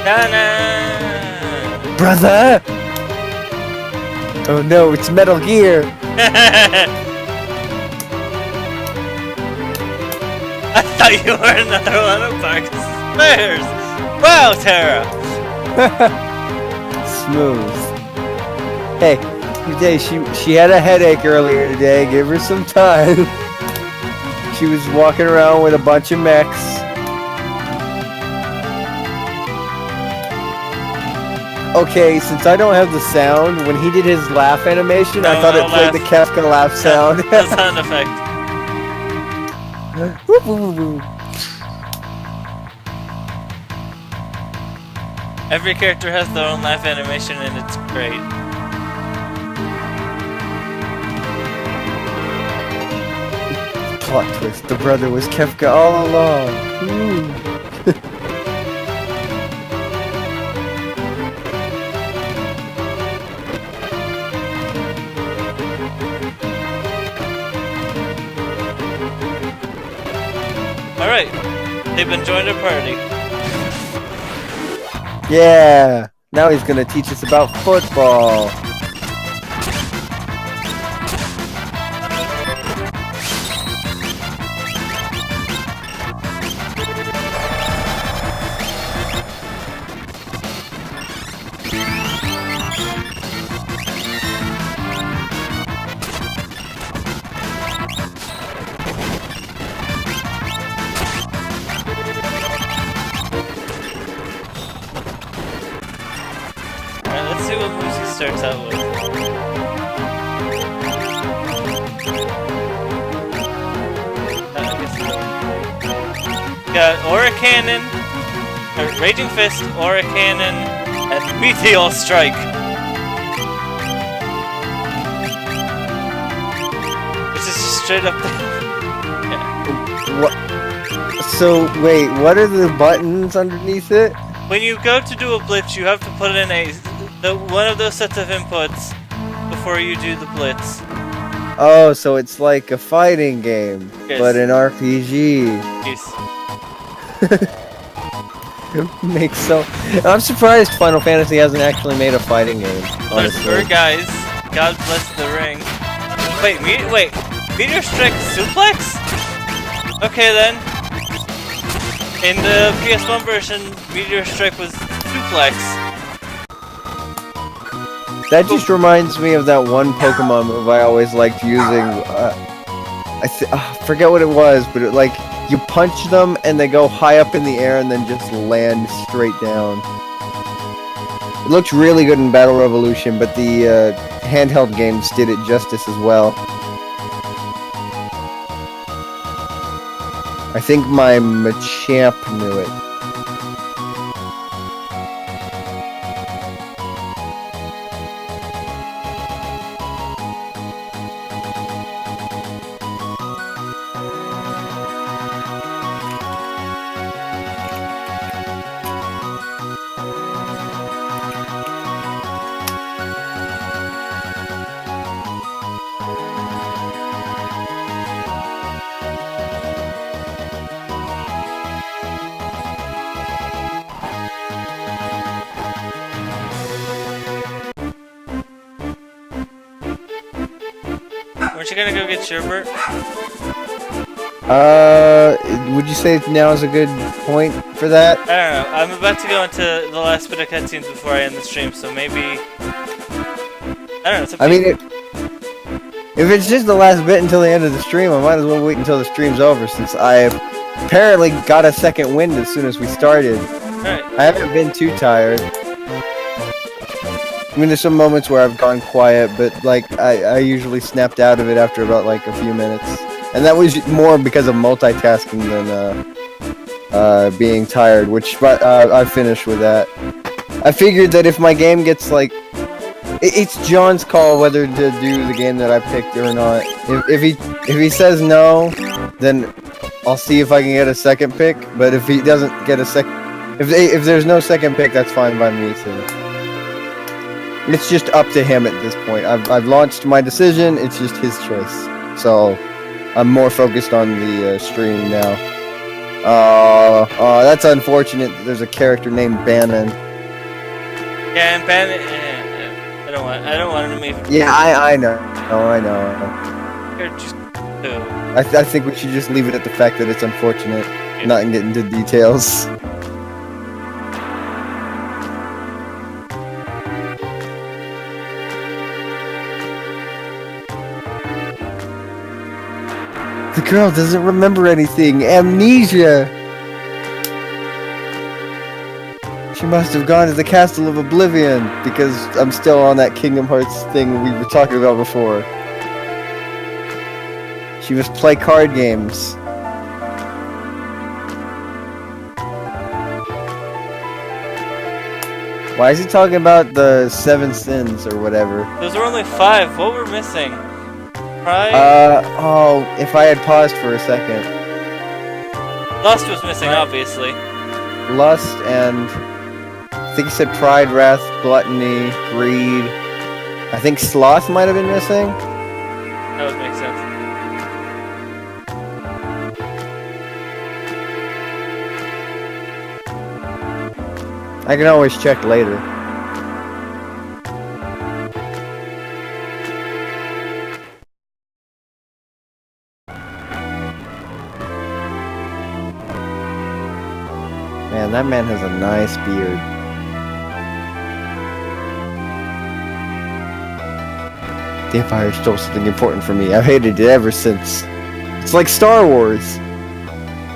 Katana! Brother! Oh no, it's Metal Gear! I thought you were another one of Marcus' spares! Wow, Tara! Smooth. Hey, today she had a headache earlier today. Give her some time. She was walking around with a bunch of mechs. Okay, since I don't have the sound, when he did his laugh animation, I thought it played the Kefka laugh sound. The sound effect. Whoop, whoop, whoop. Every character has their own laugh animation and it's great. Plot twist, the brother was Kefka all along. Ooh. Alright, they've been joined a party. Yeah, now he's gonna teach us about football. Alright, let's see what Lucy starts out with. Got Aura Cannon, Raging Fist, Aura Cannon, and Meteor Strike. Which is just straight up there. What? So wait, what are the buttons underneath it? When you go to do a blitz, you have to put in one of those sets of inputs before you do the blitz. Oh, so it's like a fighting game, Yes. but an RPG. Yes. Makes so. I'm surprised Final Fantasy hasn't actually made a fighting game. There's Honestly. four guys. God bless the ring. Wait, Meteor Strike Suplex? Okay then. In the PS1 version, Meteor Strike was Suplex. That just reminds me of that one Pokemon move I always liked using. I forget what it was, but it like you punch them and they go high up in the air and then just land straight down. It looked really good in Battle Revolution, but the handheld games did it justice as well. I think my Machamp knew it. Weren't you gonna go get Sherbert? Would you say now is a good point for that? I don't know. I'm about to go into the last bit of cutscenes before I end the stream, so maybe... I don't know, it's up to I you. mean, if it's just the last bit until the end of the stream, I might as well wait until the stream's over, since I apparently got a second wind as soon as we started. Alright. I haven't been too tired. I mean, there's some moments where I've gone quiet, but like I usually snapped out of it after about like a few minutes, and that was more because of multitasking than being tired. Which I finished with that. I figured that if my game gets like, it's John's call whether to do the game that I picked or not. If he says no, then I'll see if I can get a second pick. But if he doesn't get a if there's no second pick, that's fine by me too. It's just up to him at this point. I've launched my decision. It's just his choice. So I'm more focused on the stream now. Oh, that's unfortunate. There's a character named Bannon. Yeah, and Ben. I don't want him to even. Yeah, I know. Oh, I know. You're just. Ew. I think we should just leave it at the fact that it's unfortunate, not get into details. The girl doesn't remember anything. Amnesia! She must have gone to the Castle of Oblivion, because I'm still on that Kingdom Hearts thing we were talking about before. She must play card games. Why is he talking about the 7 sins or whatever? Those were only 5. What were missing? Pride? Oh, if I had paused for a second. Lust was missing, obviously. Lust and... I think he said pride, wrath, gluttony, greed. I think sloth might have been missing. That would make sense. I can always check later. Man, that man has a nice beard. The Empire stole something important from me. I've hated it ever since. It's like Star Wars.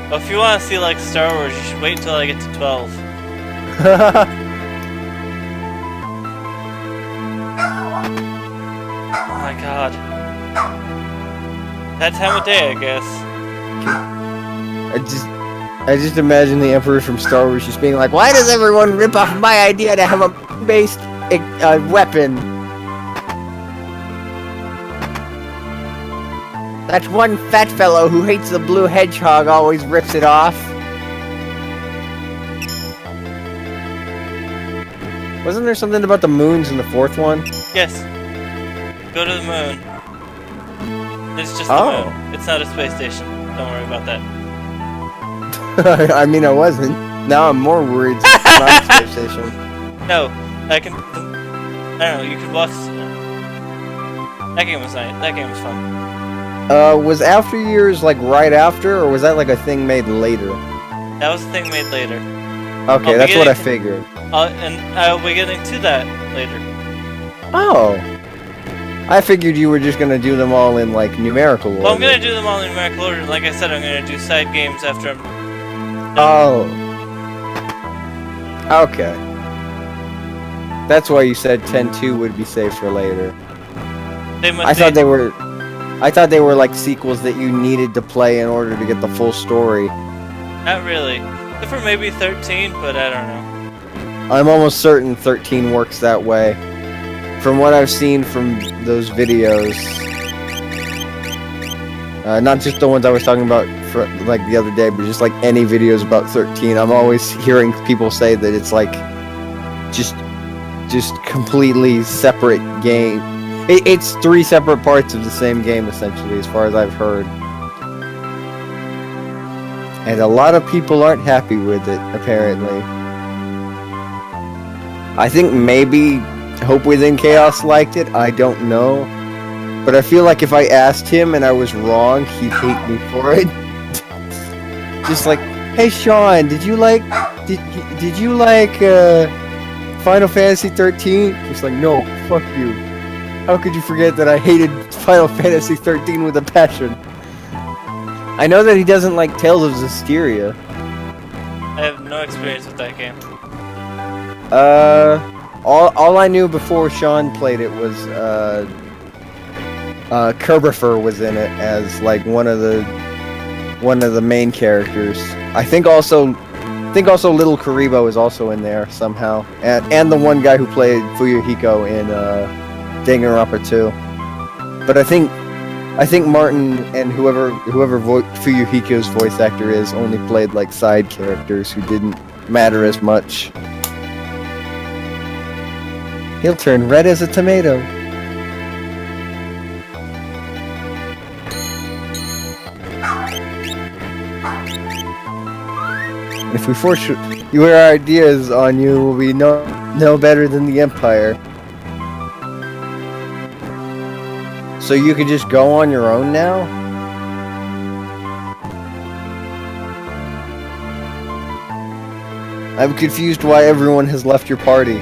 Well, if you want to see like Star Wars, you should wait until I get to 12. Oh my god. That time of day, I guess. I just imagine the Emperor from Star Wars just being like, why does everyone rip off my idea to have a based weapon? That one fat fellow who hates the blue hedgehog always rips it off. Wasn't there something about the moons in the 4th one? Yes. Go to the moon. It's just the Oh. moon. It's not a space station. Don't worry about that. I mean, I wasn't. Now I'm more worried it's not a space station. No, I don't know. You can watch. That game was nice. That game was fun. Was After Years like right after, or was that like a thing made later? That was a thing made later. Okay, be that's what I getting- figured. And I'll be getting to that later. Oh. I figured you were just gonna do them all in like numerical order. Well, I'm gonna do them all in numerical order. Like I said, I'm gonna do side games after I'm. Oh. Okay. That's why you said 10-2 would be safe for later. I thought they were like sequels that you needed to play in order to get the full story. Not really. Except for maybe 13, but I don't know. I'm almost certain 13 works that way. From what I've seen from those videos, not just the ones I was talking about for, like the other day, but just like any videos about 13, I'm always hearing people say that it's like just completely separate game. It's 3 separate parts of the same game essentially, as far as I've heard. And a lot of people aren't happy with it, apparently. I think maybe Hope Within Chaos liked it, I don't know. But I feel like if I asked him and I was wrong, he'd hate me for it. Just like, hey Sean, did you like Final Fantasy 13? Just like, no, fuck you. How could you forget that I hated Final Fantasy 13 with a passion? I know that he doesn't like Tales of Zestiria. I have no experience with that game. All I knew before Sean played it was Kerbifer was in it as like one of the main characters. I think also Little Karibo is also in there somehow, and the one guy who played Fuyuhiko in Danganronpa 2. But I think Martin and whoever Fuyuhiko's voice actor is only played like side characters who didn't matter as much. He'll turn red as a tomato. If we force your ideas on you, we'll be no better than the Empire. So you can just go on your own now? I'm confused why everyone has left your party.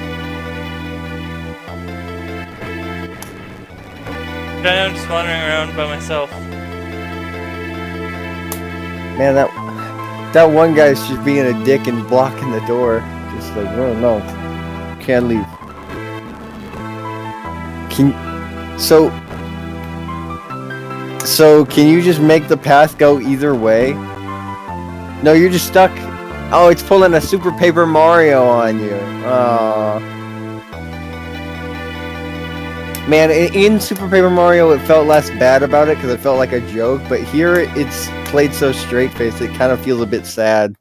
I'm just wandering around by myself. Man, that one guy's just being a dick and blocking the door. Just like, no, can't leave. So can you just make the path go either way? No, you're just stuck. Oh, it's pulling a Super Paper Mario on you. Man, in Super Paper Mario, it felt less bad about it because it felt like a joke, but here it's played so straight-faced, it kind of feels a bit sad.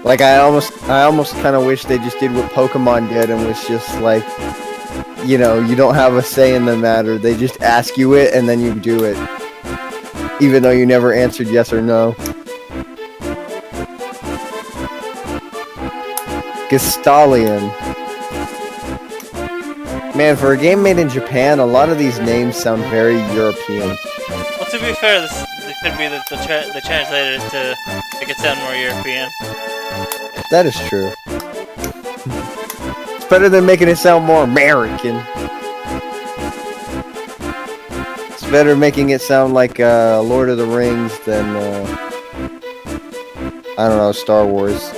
Like, I almost kind of wish they just did what Pokemon did and was just like, you know, you don't have a say in the matter. They just ask you it and then you do it. Even though you never answered yes or no. Gastalion. Man, for a game made in Japan, a lot of these names sound very European. Well, to be fair, it could be that they translated it to make it sound more European. That is true. It's better than making it sound more American. It's better making it sound like Lord of the Rings than, I don't know, Star Wars.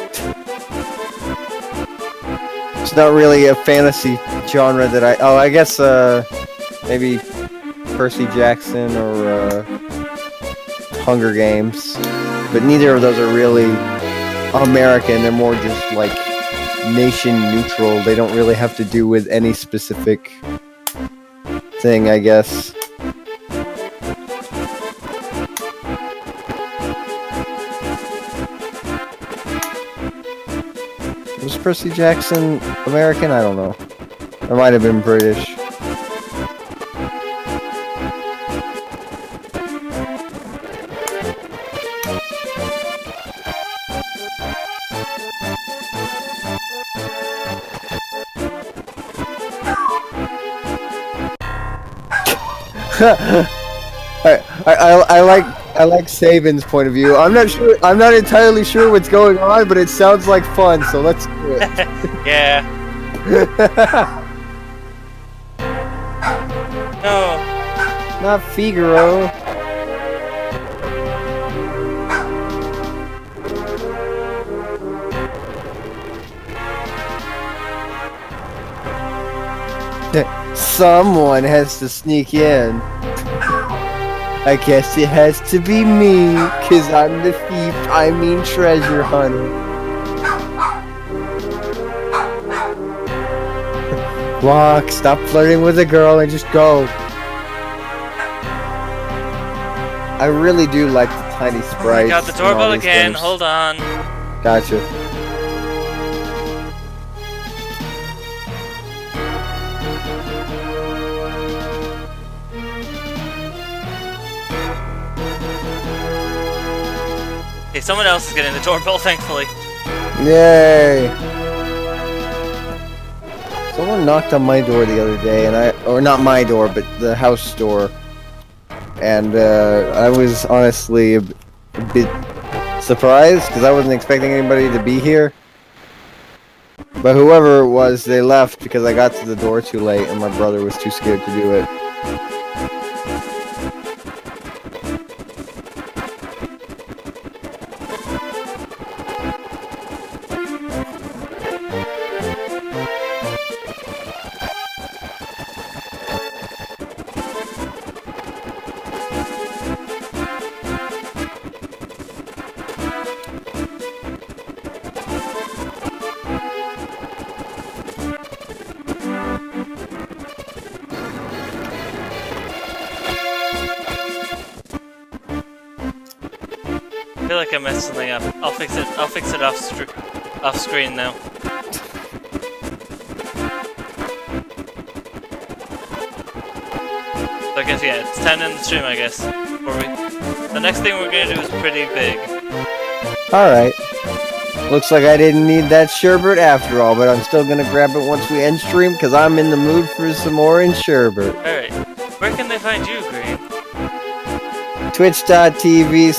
It's not really a fantasy genre that I guess, maybe Percy Jackson or, Hunger Games. But neither of those are really American. They're more just, like, nation neutral. They don't really have to do with any specific thing, I guess. Was Percy Jackson American? I don't know. Or might have been British. I like Saban's point of view. I'm not entirely sure what's going on, but it sounds like fun, so let's do it. Yeah. No. Not Figaro. Someone has to sneak in. I guess it has to be me, 'cause I'm the thief, I mean treasure hunter. Walk, stop flirting with a girl and just go. I really do like the tiny sprites. Got the in all doorbell these again, games. hold on. Gotcha. Okay, someone else is getting the doorbell, thankfully. Yay! Someone knocked on my door the other day, and or not my door, but the house door. And I was honestly a bit surprised, because I wasn't expecting anybody to be here. But whoever it was, they left because I got to the door too late, and my brother was too scared to do it. I feel like I messed something up. I'll fix it off screen now. So I guess, yeah, it's time to end the stream, I guess. Before we The next thing we're gonna do is pretty big. Alright. Looks like I didn't need that sherbet after all, but I'm still gonna grab it once we end stream, because I'm in the mood for some orange sherbet. Alright. Where can they find you, Green? Twitch.tv